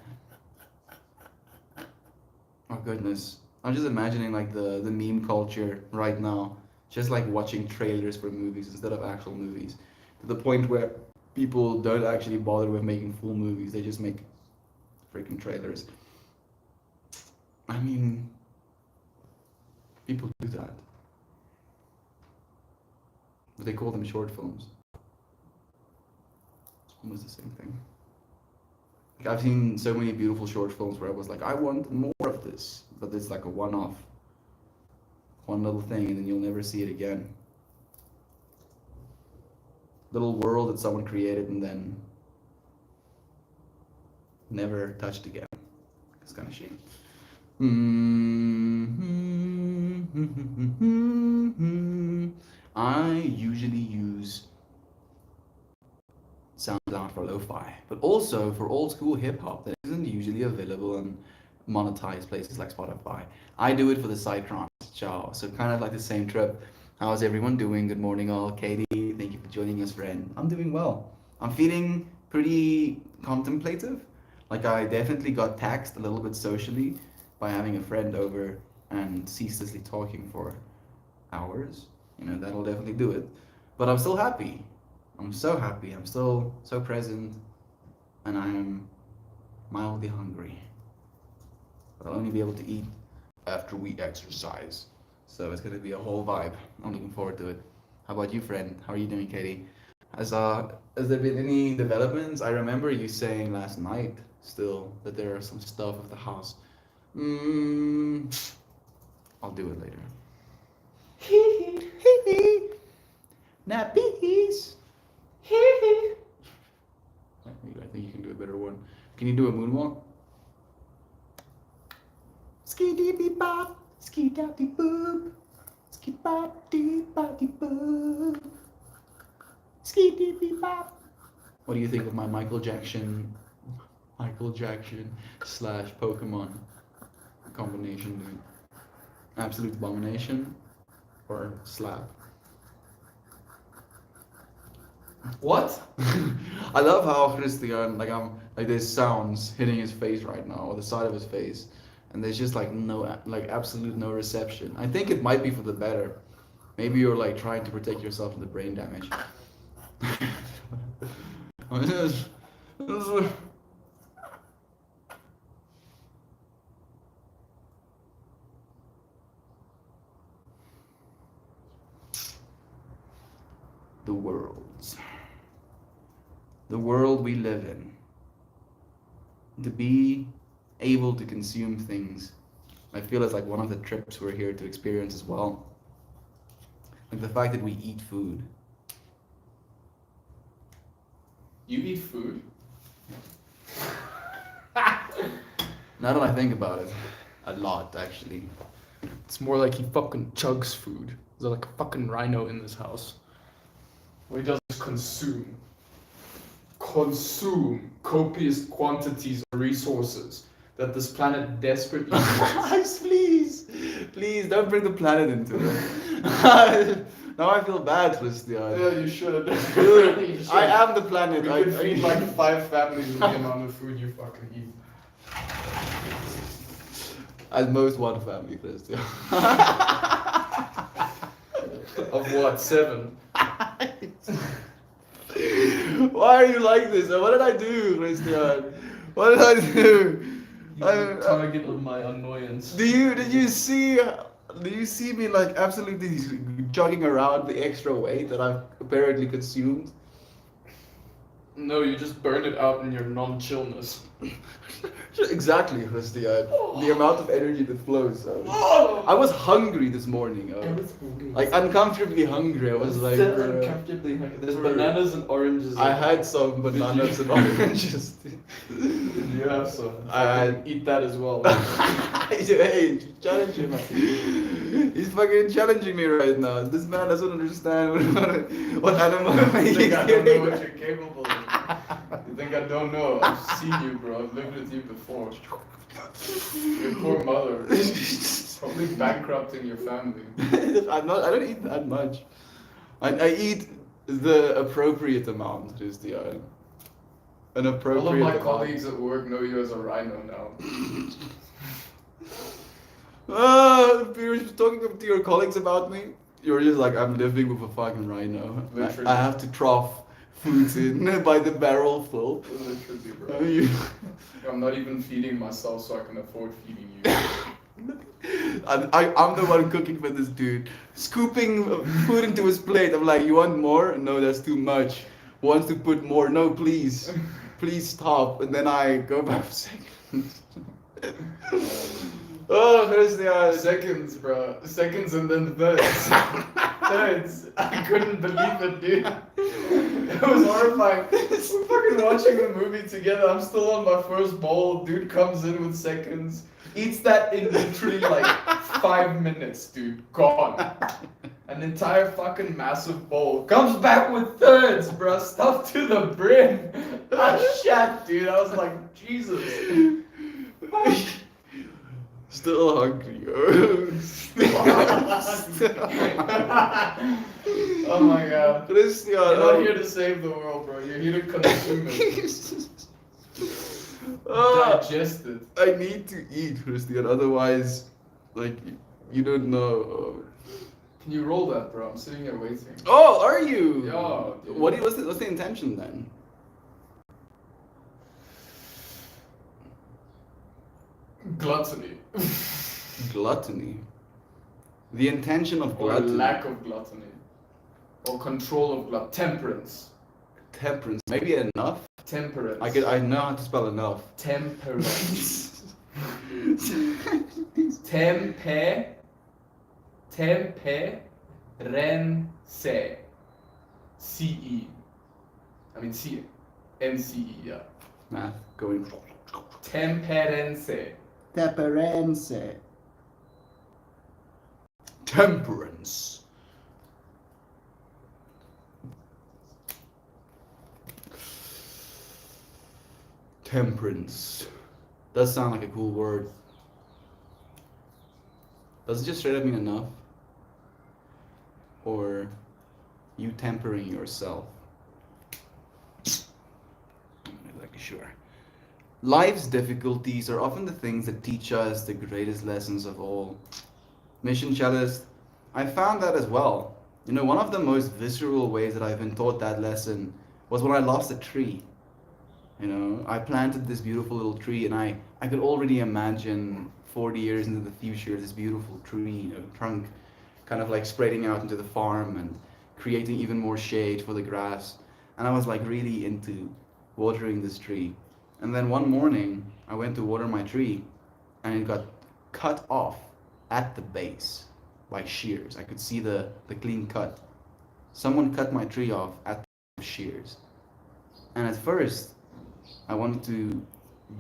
Oh goodness. I'm just imagining like the meme culture right now. Just like watching trailers for movies instead of actual movies. To the point where people don't actually bother with making full movies. They just make freaking trailers. I mean, people do that. But they call them short films. It's almost the same thing. Like I've seen so many beautiful short films where I was like, I want more of this. But it's like a one-off. One little thing and then you'll never see it again. Little world that someone created and then never touched again. It's kind of shame. I usually use SoundCloud for lo-fi, but also for old school hip hop that isn't usually available on monetized places like Spotify. I do it for the Psytrance. Ciao. So kind of like the same trip. How's everyone doing? Good morning all. Katie, thank you for joining us, friend. I'm doing well. I'm feeling pretty contemplative. Like I definitely got taxed a little bit socially by having a friend over and ceaselessly talking for hours. You know, that'll definitely do it. But I'm still happy. I'm so happy. I'm still so present. And I'm mildly hungry. But I'll only be able to eat after we exercise. So it's going to be a whole vibe. I'm looking forward to it. How about you, friend? How are you doing, Katie? Has there been any developments? I remember you saying last night still that there are some stuff at the house. I'll do it later. Nappies. I think you can do a better one. Can you do a moonwalk? Ski dee bee bop, ski da dee boop, ski bop dee bop dee boop, ski dee bee bop. What do you think of my Michael Jackson / Pokemon combination, dude? Absolute abomination or slap? What? I love how Christian, like there's sounds hitting his face right now, or the side of his face, and there's just like absolute no reception. I think it might be for the better. Maybe you're like trying to protect yourself from the brain damage. The world we live in. To be able to consume things, I feel it's like one of the trips we're here to experience as well. Like the fact that we eat food. You eat food? Now that I think about it, a lot actually. It's more like he fucking chugs food. There's like a fucking rhino in this house. What he does is consume copious quantities of resources that this planet desperately needs. Please don't bring the planet into it. Now I feel bad, Christian. Yeah, you should. Dude, You should. I am the planet. We could feed like 5 families with the amount of food you fucking eat. At most one family, Christian. Of what? 7? Why are you like this? What did I do, Christian? What did I do? You're the target of my annoyance. Did you see me like absolutely jogging around the extra weight that I've apparently consumed? No, you just burn it out in your non-chillness. Exactly, Christian. The amount of energy that flows. Oh. I was hungry this morning. Like uncomfortably hungry. I was like, uncomfortably hungry. There's bananas and oranges. I had some bananas and oranges. Did you have some? I eat that as well. Hey, challenging me. He's fucking challenging me right now. This man doesn't understand what animal You he's think I don't know eating. what you're capable of? You think I don't know? I've seen you, bro. I've lived with you before. Your poor mother. Probably bankrupting your family. I don't eat that much. I eat the appropriate amount, Christian. An appropriate All of my amount. colleagues at work know you as a rhino now. You're talking to your colleagues about me. You're just like, I'm living with a fucking rhino. Literally. I have to trough foods in by the barrel full. Literally, bro. You- I'm not even feeding myself so I can afford feeding you. I'm the one cooking for this dude. Scooping food into his plate. I'm like, you want more? No, that's too much. Wants to put more? No, please. Please stop. And then I go back for seconds. Oh, Christian. Seconds, bro. Seconds and then thirds. Thirds. I couldn't believe it, dude. It was horrifying. We're fucking watching the movie together. I'm still on my first bowl. Dude comes in with seconds. Eats that in literally like 5 minutes, dude. Gone. An entire fucking massive bowl. Comes back with thirds, bro. Stuffed to the brim. I shat, dude. I was like, Jesus. Still hungry. Oh my god. Christian. You're not here to save the world, bro. You're here to consume it. Digest it. I need to eat, Christian. Otherwise, like, you don't know. Can you roll that, bro? I'm sitting here waiting. Oh, are you? Yeah, dude. What's the intention then? Gluttony. Gluttony. The intention of Or gluttony. lack of gluttony. Or control of gluttony. Temperance. Temperance. Maybe enough. Temperance. I know how to spell enough. Temperance. Tempe. Temperense. C-E. I mean C. N-C-E, yeah. Math going. Temperense. Temperance. Temperance. Temperance. Does sound like a cool word. Does it just straight up mean enough? Or you tempering yourself? I'm not exactly sure. Life's difficulties are often the things that teach us the greatest lessons of all. Mission Cellist, I found that as well. You know, one of the most visceral ways that I've been taught that lesson was when I lost a tree. You know, I planted this beautiful little tree and I could already imagine 40 years into the future this beautiful tree, you know, trunk kind of like spreading out into the farm and creating even more shade for the grass. And I was like really into watering this tree. And then one morning I went to water my tree and it got cut off at the base by shears. I could see the clean cut. Someone cut my tree off at the shears. And at first I wanted to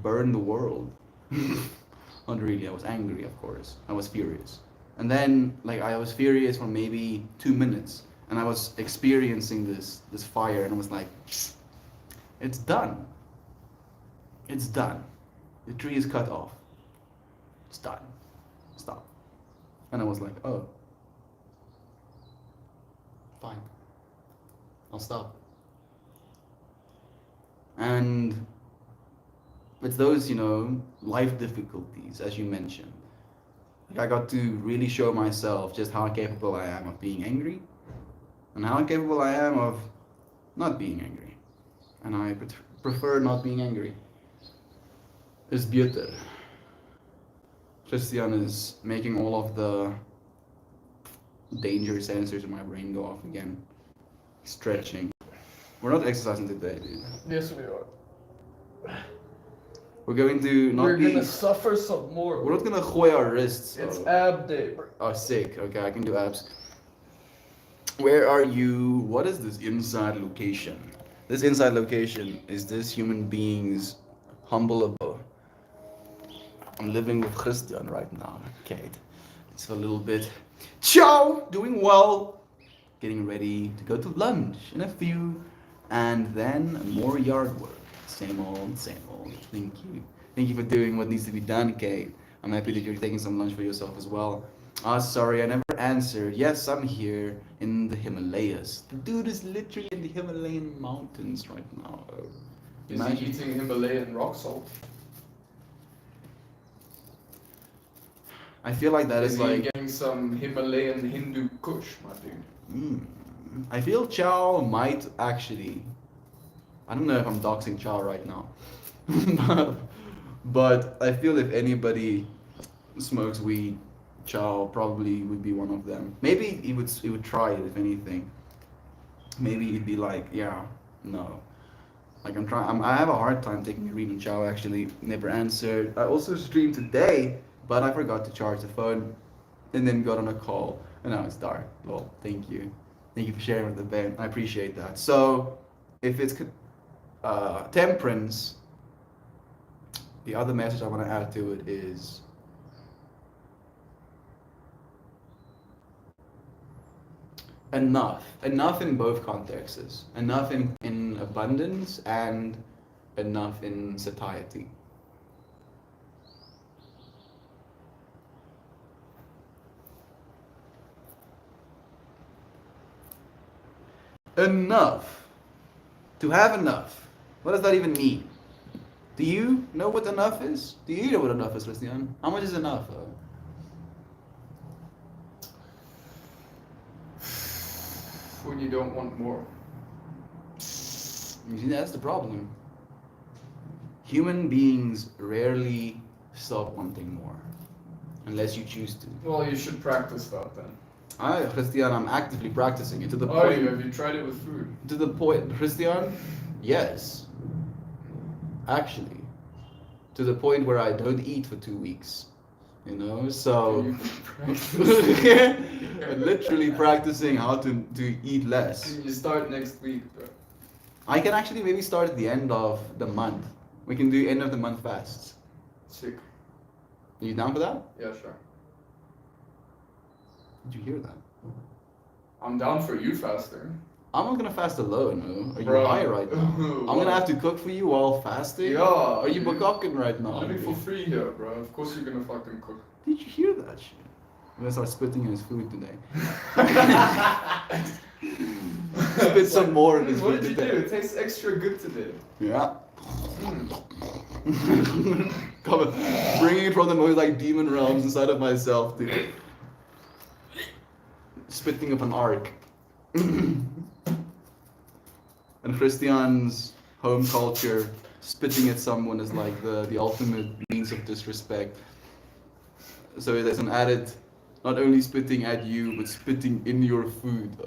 burn the world. Not really, I was angry, of course. I was furious. And then like I was furious for maybe 2 minutes and I was experiencing this fire and I was like, it's done. It's done. The tree is cut off. It's done. Stop. And I was like, oh. Fine. I'll stop. And it's those, life difficulties, as you mentioned. Like I got to really show myself just how capable I am of being angry and how capable I am of not being angry. And I prefer not being angry. It's beter. Christian is making all of the danger sensors in my brain go off again. Stretching. We're not exercising today, dude. Yes, we are. We're going to not We're be. gonna suffer some more. We're not gonna gooi our wrists. It's though. ab day, bro. Oh, sick. Okay, I can do abs. Where are you? What is this inside location? This inside location is this human being's humble abode. I'm living with Christian right now, Kate. It's a little bit. Ciao! Doing well. Getting ready to go to lunch in a few. And then more yard work. Same old, same old. Thank you. Thank you for doing what needs to be done, Kate. I'm happy that you're taking some lunch for yourself as well. Sorry, I never answered. Yes, I'm here in the Himalayas. The dude is literally in the Himalayan mountains right now. Is he eating Himalayan rock salt? I feel like that Is is he like. getting some Himalayan Hindu Kush, my dude? I feel Chow might actually. I don't know if I'm doxing Chow right now. But I feel if anybody smokes weed, Chow probably would be one of them. Maybe he would try it if anything. Maybe he'd be like, yeah, no. Like I have a hard time taking a read on Chow actually. Never answered. I also streamed today, but I forgot to charge the phone and then got on a call and now it's dark. Well, thank you. Thank you for sharing with the band. I appreciate that. So if it's temperance, the other message I want to add to it is enough. Enough in both contexts. Enough in abundance and enough in satiety. Enough. To have enough. What does that even mean? Do you know what enough is? Do you know what enough is, Christian? How much is enough? When you don't want more. You see, that's the problem. Human beings rarely stop wanting more. Unless you choose to. Well, you should practice that then. Christian, I'm actively practicing it to the Oh, point. have you tried it with food? To the point, Christian, yes. Actually, to the point where I don't eat for 2 weeks. So Can you practice? I'm literally practicing how to eat less. Can you start next week, bro? I can actually maybe start at the end of the month. We can do end of the month fasts. Sick. Are you down for that? Yeah, sure. Did you hear that? I'm down for you fasting. I'm not gonna fast alone, no. Are you Bro. high right now? I'm gonna have to cook for you while fasting? Yeah. Are you bukkaking right now? I'm living for free here, bro. Of course you're gonna fucking cook. Did you hear that shit? I'm gonna start spitting in his food today. Spit some more in his What food did you do? today. It tastes extra good today. Yeah. Mm. Come on. Bringing it from the most demon realms inside of myself, dude. Spitting up an arc. And Christian's home culture, spitting at someone is like the ultimate means of disrespect. So there's an added, not only spitting at you, but spitting in your food.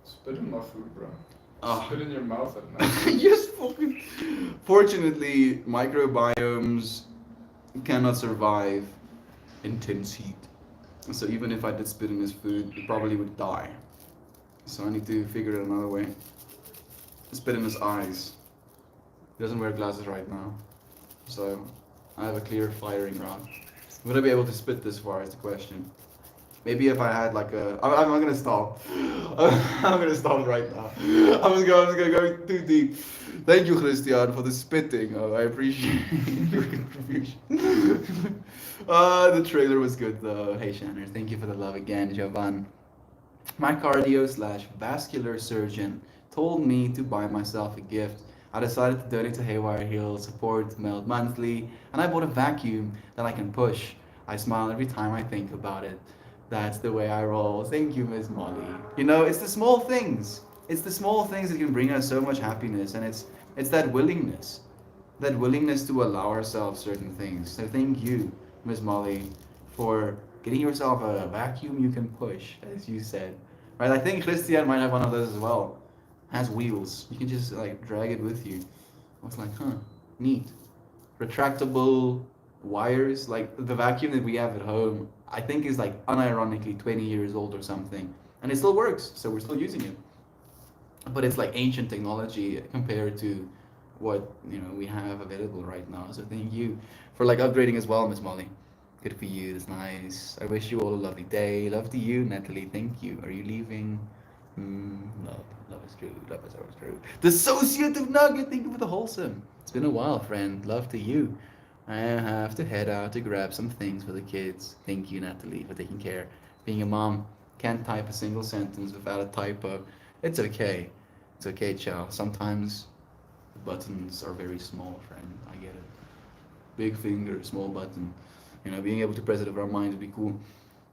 Spit in my food, bro. Ah. Spit in your mouth at night. Yes, fucking. Fortunately, microbiomes cannot survive intense heat. So even if I did spit in his food, it probably would die. So I need to figure it another way. Spit in his eyes. He doesn't wear glasses right now. So I have a clear firing route. Would I be able to spit this far is the question. Maybe if I had like a... I'm gonna stop. I'm gonna stop right now. I'm just gonna go too deep. Thank you, Christian, for the spitting. I appreciate your contribution. The trailer was good though. Hey, Shanner, thank you for the love again, Jovan. My cardio slash vascular surgeon told me to buy myself a gift. I decided to donate to Haywire Hill, support Meld monthly, and I bought a vacuum that I can push. I smile every time I think about it. That's the way I roll. Thank you, Miss Molly. You know, it's the small things. It's the small things that can bring us so much happiness, and it's that willingness to allow ourselves certain things. So thank you, Miss Molly, for getting yourself a vacuum you can push, as you said. Right? I think Christian might have one of those as well. Has wheels. You can just like drag it with you. I was like, huh, neat. Retractable wires, like the vacuum that we have at home, I think is like unironically 20 years old or something. And it still works, so we're still using it. But it's like ancient technology compared to what we have available right now. So thank you for like upgrading as well, Miss Molly. Good for you. It's nice. I wish you all a lovely day. Love to you, Natalie. Thank you. Are you leaving? Love. Love is true. Love is always true. Dissociative Nugget. Thank you for the wholesome. It's been a while, friend. Love to you. I have to head out to grab some things for the kids. Thank you, Natalie, for taking care. Being a mom, can't type a single sentence without a typo. It's okay. It's okay, Chow. Sometimes the buttons are very small, friend. I get it. Big finger, small button. Being able to press it over our minds would be cool.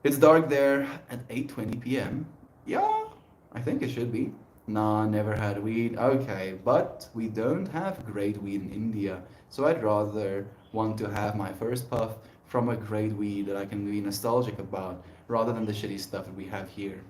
It's dark there at 8:20 p.m. Yeah, I think it should be. Nah, never had weed. Okay, but we don't have great weed in India, so I'd rather want to have my first puff from a great weed that I can be nostalgic about, rather than the shitty stuff that we have here.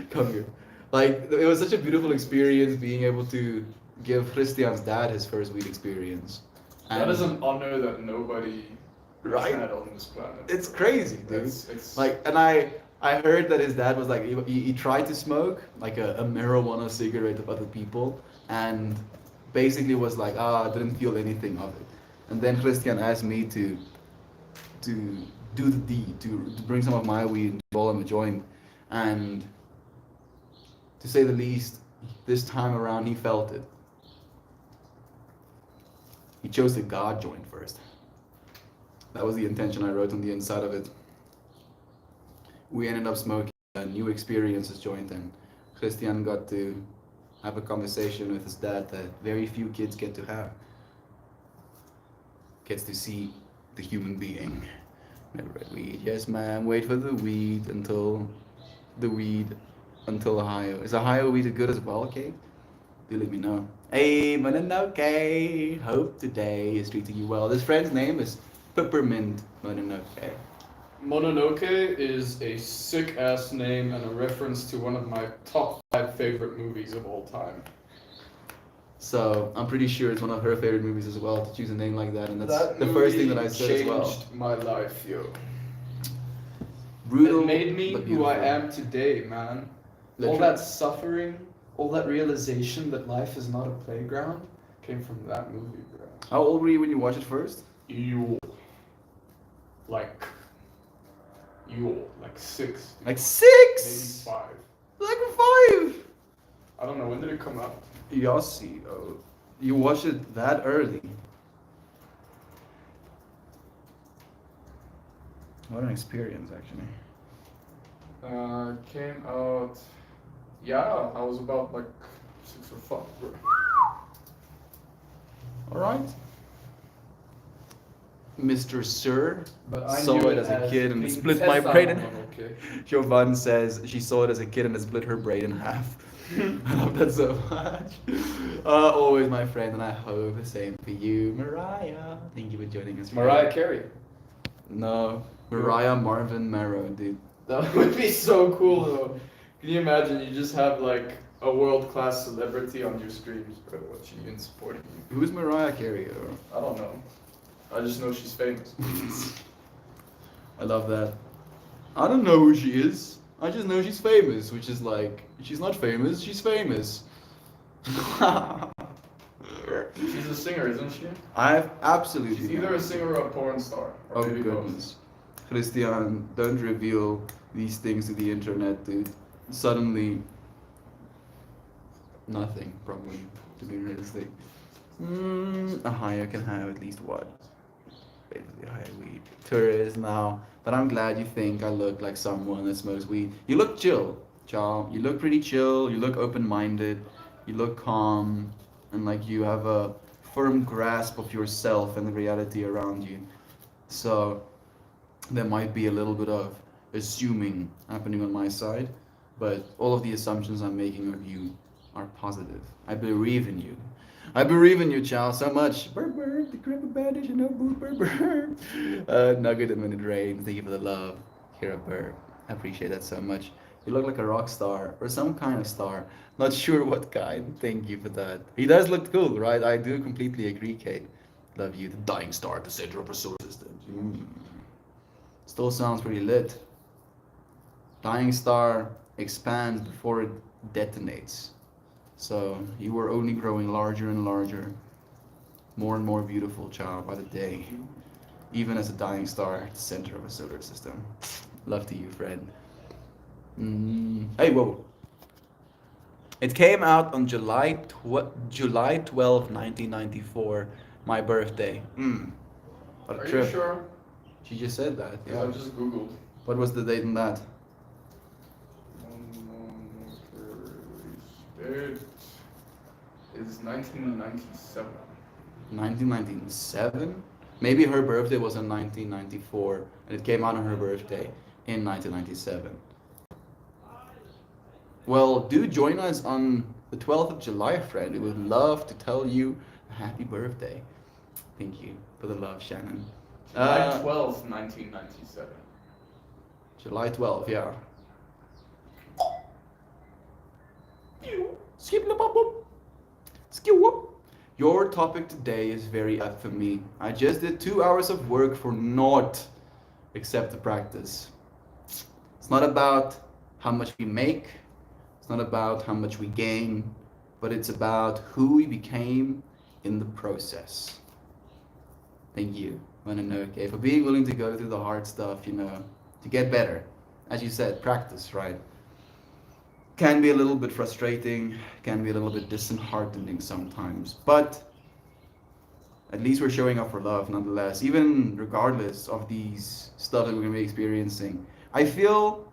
Come here. Like, it was such a beautiful experience being able to give Christian's dad his first weed experience. That is an honor that nobody Right? had on this planet. It's crazy, dude. It's Like, and I heard that his dad was like, he tried to smoke like a marijuana cigarette of other people, and basically was like, I didn't feel anything of it. And then Christian asked me to do the deed, to bring some of my weed and roll him a joint. And to say the least, this time around he felt it. He chose the God joint first. That was the intention I wrote on the inside of it. We ended up smoking a new experiences joint, and Christian got to have a conversation with his dad that very few kids get to have. Gets to see the human being. Never read weed. Yes, ma'am. Wait for the weed until Ohio. Is Ohio weed good as well, okay? Do let me know. Hey, Mononoke. Hope today is treating you well. This friend's name is Peppermint Mononoke. Mononoke is a sick ass name and a reference to one of my top 5 favorite movies of all time. So I'm pretty sure it's one of her favorite movies as well, to choose a name like that, and that's the first thing that I said as well. Changed my life, yo. Brutal, It made me but who I beautiful. am today, man. All Literally. that suffering, all that realization that life is not a playground came from that movie, bro. How old were you when you watched it first? You, like 6, Like maybe 6? 5. Like 5? I don't know, when did it come out? Yossi, oh, you watched it that early. What an experience, actually. Came out, yeah, I was about like 6 or 5, bro. Alright. Mr. Sir But I saw knew it as a kid and being split my Tessa brain in Mononoke. Jovan says she saw it as a kid and it split her brain in half. I love that so much. Always my friend, and I hope the same for you, Mariah. Thank you for joining us. Mariah Carey. No, Mariah Marvin Marrow, dude. That would be so cool though. Can you imagine you just have like a world-class celebrity on your streams, bro, watching you and supporting you? Who's Mariah Carey? I don't know. I just know she's famous. I love that. I don't know who she is. I just know she's famous, which is like, she's not famous, she's famous. She's a singer, isn't she? I've absolutely. She's either a singer or a porn star. Or Oh maybe goodness. Christian, don't reveal these things to the internet, dude. Suddenly, nothing, probably, to be realistic. A higher can have at least what? Basically, higher weed. Tourist now. But I'm glad you think I look like someone that smokes weed. You look chill, Chow. You look pretty chill. You look open-minded. You look calm, and like you have a firm grasp of yourself and the reality around you. So there might be a little bit of assuming happening on my side, but all of the assumptions I'm making of you are positive. I believe in you. I believe in you, Chow, so much. Burp, burp, the grip of bandage, and no boot, burp, burp. Nugget and when it rains, thank you for the love. Here a burp. I appreciate that so much. You look like a rock star, or some kind of star. Not sure what kind. Thank you for that. He does look cool, right? I do completely agree, Kate. Love you. The dying star at the center of a solar system. Still sounds pretty lit. Dying star expands before it detonates. So you were only growing larger and larger, more and more beautiful, child, by the day. Even as a dying star at the center of a solar system. Love to you, friend. Hey, whoa. It came out on July 12, 1994, my birthday. What a Are trip. you sure? She just said that. Yeah. I just googled. What was the date on that? It is 1997. 1997? Maybe her birthday was in 1994 and it came out on her birthday in 1997. Well, do join us on the 12th of July, friend. We would love to tell you a happy birthday. Thank you for the love, Shannon. July 12th, 1997. July 12th, yeah. Skip the pop up. Skip whoop. Your topic today is very up for me. I just did 2 hours of work for naught except the practice. It's not about how much we make, it's not about how much we gain, but it's about who we became in the process. Thank you, Mananoke, for being willing to go through the hard stuff, you know, to get better. As you said, practice, right? Can be a little bit frustrating, can be a little bit disheartening sometimes, but at least we're showing up for love nonetheless, even regardless of these stuff that we're going to be experiencing. I feel,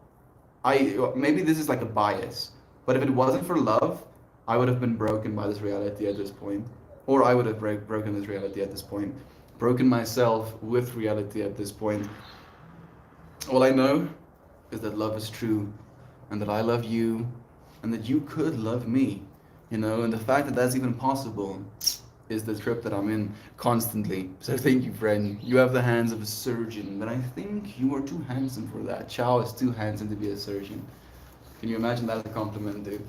maybe this is like a bias, but if it wasn't for love, I would have been broken by this reality at this point, or I would have broken this reality at this point, broken myself with reality at this point. All I know is that love is true, and that I love you, and that you could love me, you know, and the fact that that's even possible is the trip that I'm in constantly. So thank you, friend. You have the hands of a surgeon, but I think you are too handsome for that. Chow is too handsome to be a surgeon. Can you imagine that as a compliment, dude?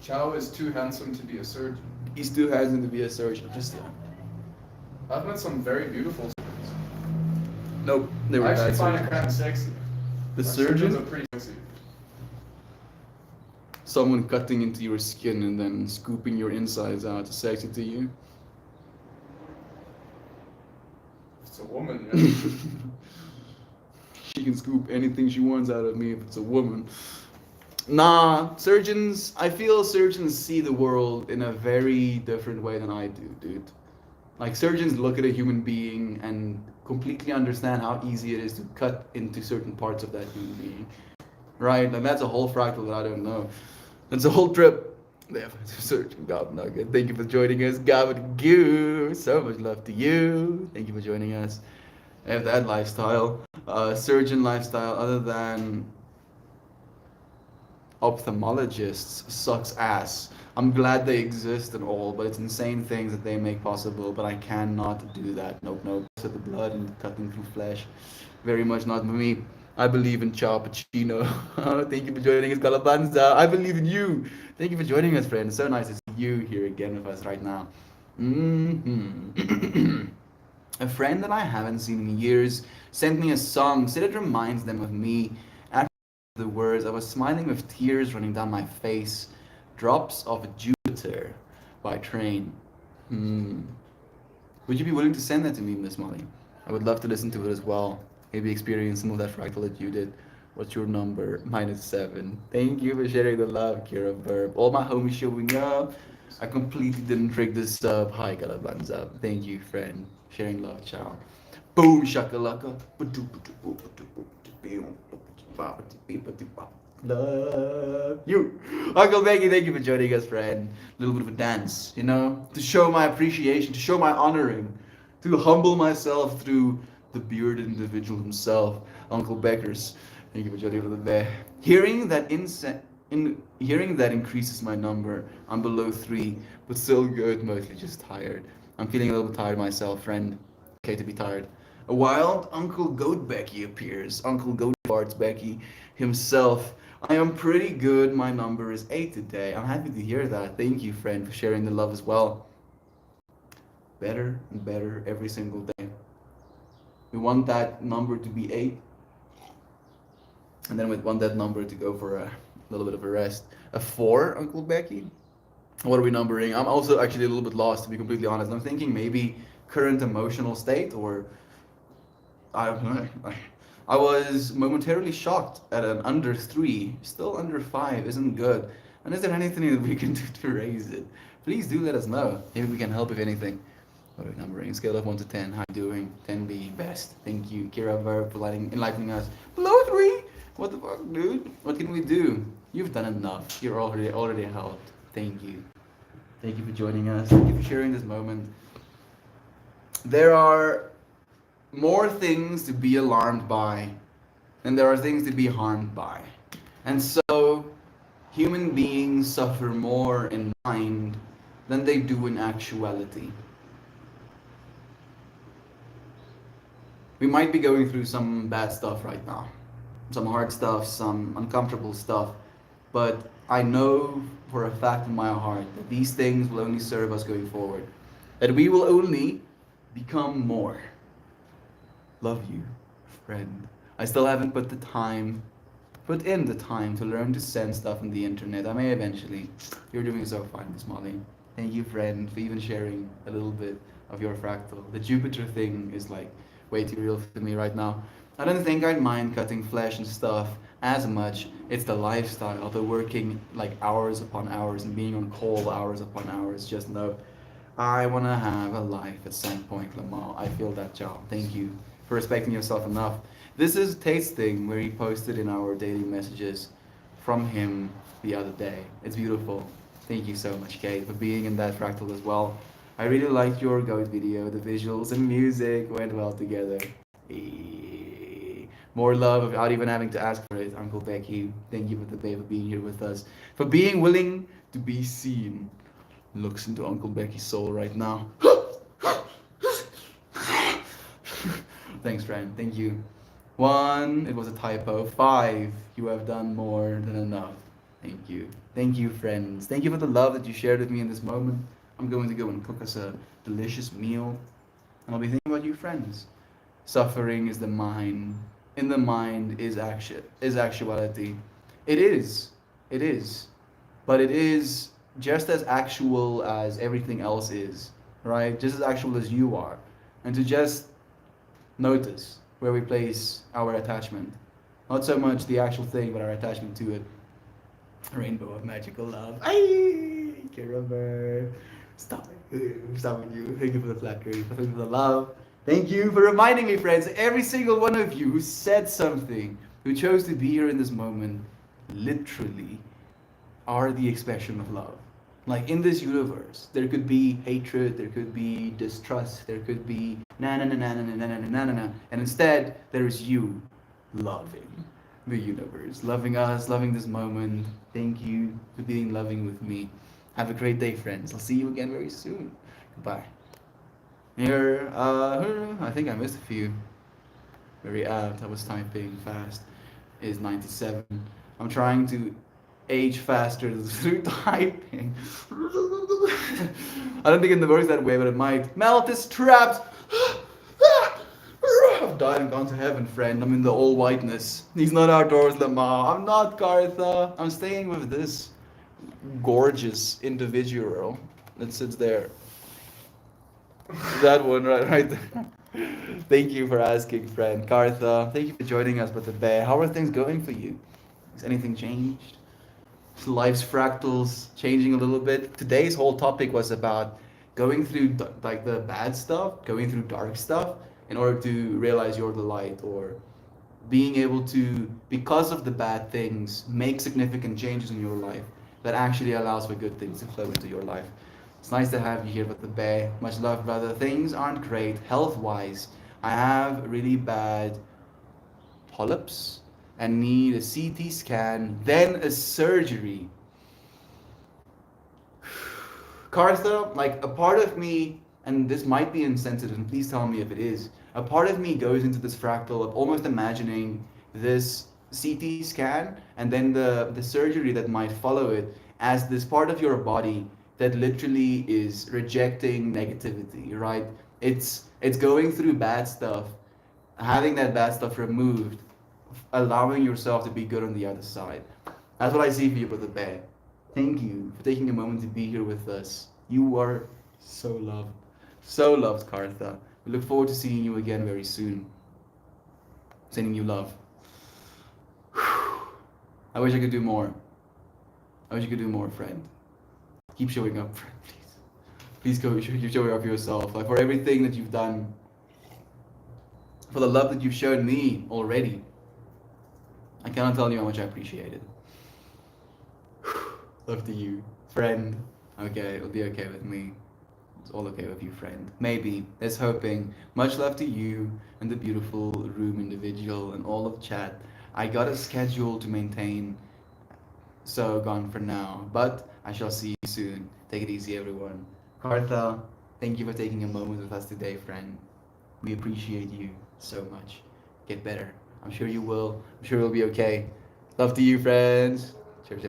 Chow is too handsome to be a surgeon. He's too handsome to be a surgeon. Just I've met some very beautiful surgeons. nope, they were I actually bad find it surgeons. kind of sexy. The Surgeons surgeon? are pretty sexy. Someone cutting into your skin and then scooping your insides out is sexy to you? It's a woman, yeah. She can scoop anything she wants out of me if it's a woman. Nah, surgeons, I feel surgeons see the world in a very different way than I do, dude. Like, surgeons look at a human being and completely understand how easy it is to cut into certain parts of that human being. Right? And that's a whole fractal that I don't know. That's a whole trip. There, surgeon God Nugget. Thank you for joining us. God Goo. So much love to you. Thank you for joining us. I have that lifestyle. Surgeon lifestyle, other than ophthalmologists, sucks ass. I'm glad they exist and all, but it's insane things that they make possible, but I cannot do that. Nope, nope. So the blood and cutting through flesh, very much not for me. I believe in Chow Pacino. Thank you for joining us, Calabanza. I believe in you. Thank you for joining us, friend. It's so nice to see you here again with us right now. A friend that I haven't seen in years sent me a song, said it reminds them of me. After the words, I was smiling with tears running down my face. Drops of Jupiter by Train. Would you be willing to send that to me, Miss Molly? I would love to listen to it as well. Maybe experience some of that fractal that you did. What's your number? -7. Thank you for sharing the love, Kira Verb. All my homies showing up. I completely didn't trick this sub. Hi, Galabanza. Thank you, friend. Sharing love, ciao. Boom, shakalaka. Love you. Uncle Becky, thank you for joining us, friend. A little bit of a dance, you know, to show my appreciation, to show my honoring, to humble myself through the bearded individual himself, Uncle Beckers. Thank you for joining us, the Hearing that hearing that increases my number. I'm below 3, but still good, mostly just tired. I'm feeling a little bit tired myself, friend. Okay to be tired. A wild Uncle Goat Becky appears. Uncle Goat Farts Becky himself. I am pretty good. My number is 8 today. I'm happy to hear that. Thank you, friend, for sharing the love as well. Better and better every single day. We want that number to be 8. And then we want that number to go for a little bit of a rest. A 4, Uncle Becky? What are we numbering? I'm also actually a little bit lost, to be completely honest. I'm thinking maybe current emotional state, or I don't know. I was momentarily shocked at an under 3. Still under 5 isn't good. And is there anything that we can do to raise it? Please do let us know. Maybe we can help, if anything. What are we numbering? Scale of 1 to 10. How you doing? 10 being best. Thank you, Kira Verb, for enlightening us. Below 3? What the fuck, dude? What can we do? You've done enough. You're already helped. Thank you. Thank you for joining us. Thank you for sharing this moment. There are more things to be alarmed by than there are things to be harmed by. And so, human beings suffer more in mind than they do in actuality. We might be going through some bad stuff right now. Some hard stuff, some uncomfortable stuff. But I know for a fact in my heart that these things will only serve us going forward. That we will only become more. Love you, friend. I still haven't put in the time to learn to send stuff on the internet. I may eventually. You're doing so fine, Miss Molly. Thank you, friend, for even sharing a little bit of your fractal. The Jupiter thing is like way too real for me right now. I don't think I'd mind cutting flesh and stuff as much. It's the lifestyle, the working like hours upon hours and being on call hours upon hours. Just know, I want to have a life at some point, Lamar. I feel that, job. Thank you for respecting yourself enough. This is Tate's thing where he posted in our daily messages from him the other day. It's beautiful. Thank you so much, Kate, for being in that fractal as well. I really liked your goat video. The visuals and music went well together. More love without even having to ask for it, Uncle Becky. Thank you for the day, for being here with us, for being willing to be seen. Looks into Uncle Becky's soul right now. Thanks, friend. Thank you. 1, it was a typo. 5, you have done more than enough. Thank you. Thank you, friends. Thank you for the love that you shared with me in this moment. I'm going to go and cook us a delicious meal. And I'll be thinking about you, friends. Suffering is the mind. In the mind is actuality. It is. But it is just as actual as everything else is, right? Just as actual as you are. And to just notice where we place our attachment. Not so much the actual thing, but our attachment to it. Rainbow of magical love. Ay, Kira. Stop it. Stop with you. Thank you for the flattery. Thank you for the love. Thank you for reminding me, friends. Every single one of you who said something, who chose to be here in this moment, literally are the expression of love. Like in this universe, there could be hatred, there could be distrust, there could be na na na na na na na na na na, and instead there is you loving the universe, loving us, loving this moment. Thank you for being loving with me. Have a great day, friends. I'll see you again very soon. Goodbye. Here, I think I missed a few. Very apt. I was typing fast. Is 97. I'm trying to age faster through typing. I don't think it works that way, but it might. Melt is trapped. I've died and gone to heaven, friend. I'm in the all whiteness. He's not outdoors, Lamar. I'm not Gartha. I'm staying with this gorgeous individual that sits there. That one right there. Thank you for asking, friend. Gartha, thank you for joining us with the bear. How are things going for you? Has anything changed? life's fractals changing a little bit. Today's whole topic was about going through like the bad stuff, going through dark stuff in order to realize you're the light, or being able to, because of the bad things, make significant changes in your life that actually allows for good things to flow into your life. It's nice to have you here with the bear. Much love, brother. Things aren't great health-wise. I have really bad polyps and need a CT scan, then a surgery. Kartha, like a part of me, and this might be insensitive, and please tell me if it is, a part of me goes into this fractal of almost imagining this CT scan and then the surgery that might follow it as this part of your body that literally is rejecting negativity, right? It's going through bad stuff, having that bad stuff removed, allowing yourself to be good on the other side. That's what I see for you, Brother Bear. Thank you for taking a moment to be here with us. You are so loved. So loved, Kartha. We look forward to seeing you again very soon. Sending you love. I wish I could do more. I wish you could do more, friend. Keep showing up, friend, please. Please keep showing up for yourself. Like, for everything that you've done. For the love that you've shown me already. I cannot tell you how much I appreciate it. Love to you, friend. Okay, it'll be okay with me. It's all okay with you, friend. Maybe. Let's hoping. Much love to you and the beautiful room individual and all of chat. I got a schedule to maintain, so gone for now. But I shall see you soon. Take it easy, everyone. Kartha, thank you for taking a moment with us today, friend. We appreciate you so much. Get better. I'm sure you will. I'm sure you'll be okay. Love to you, friends.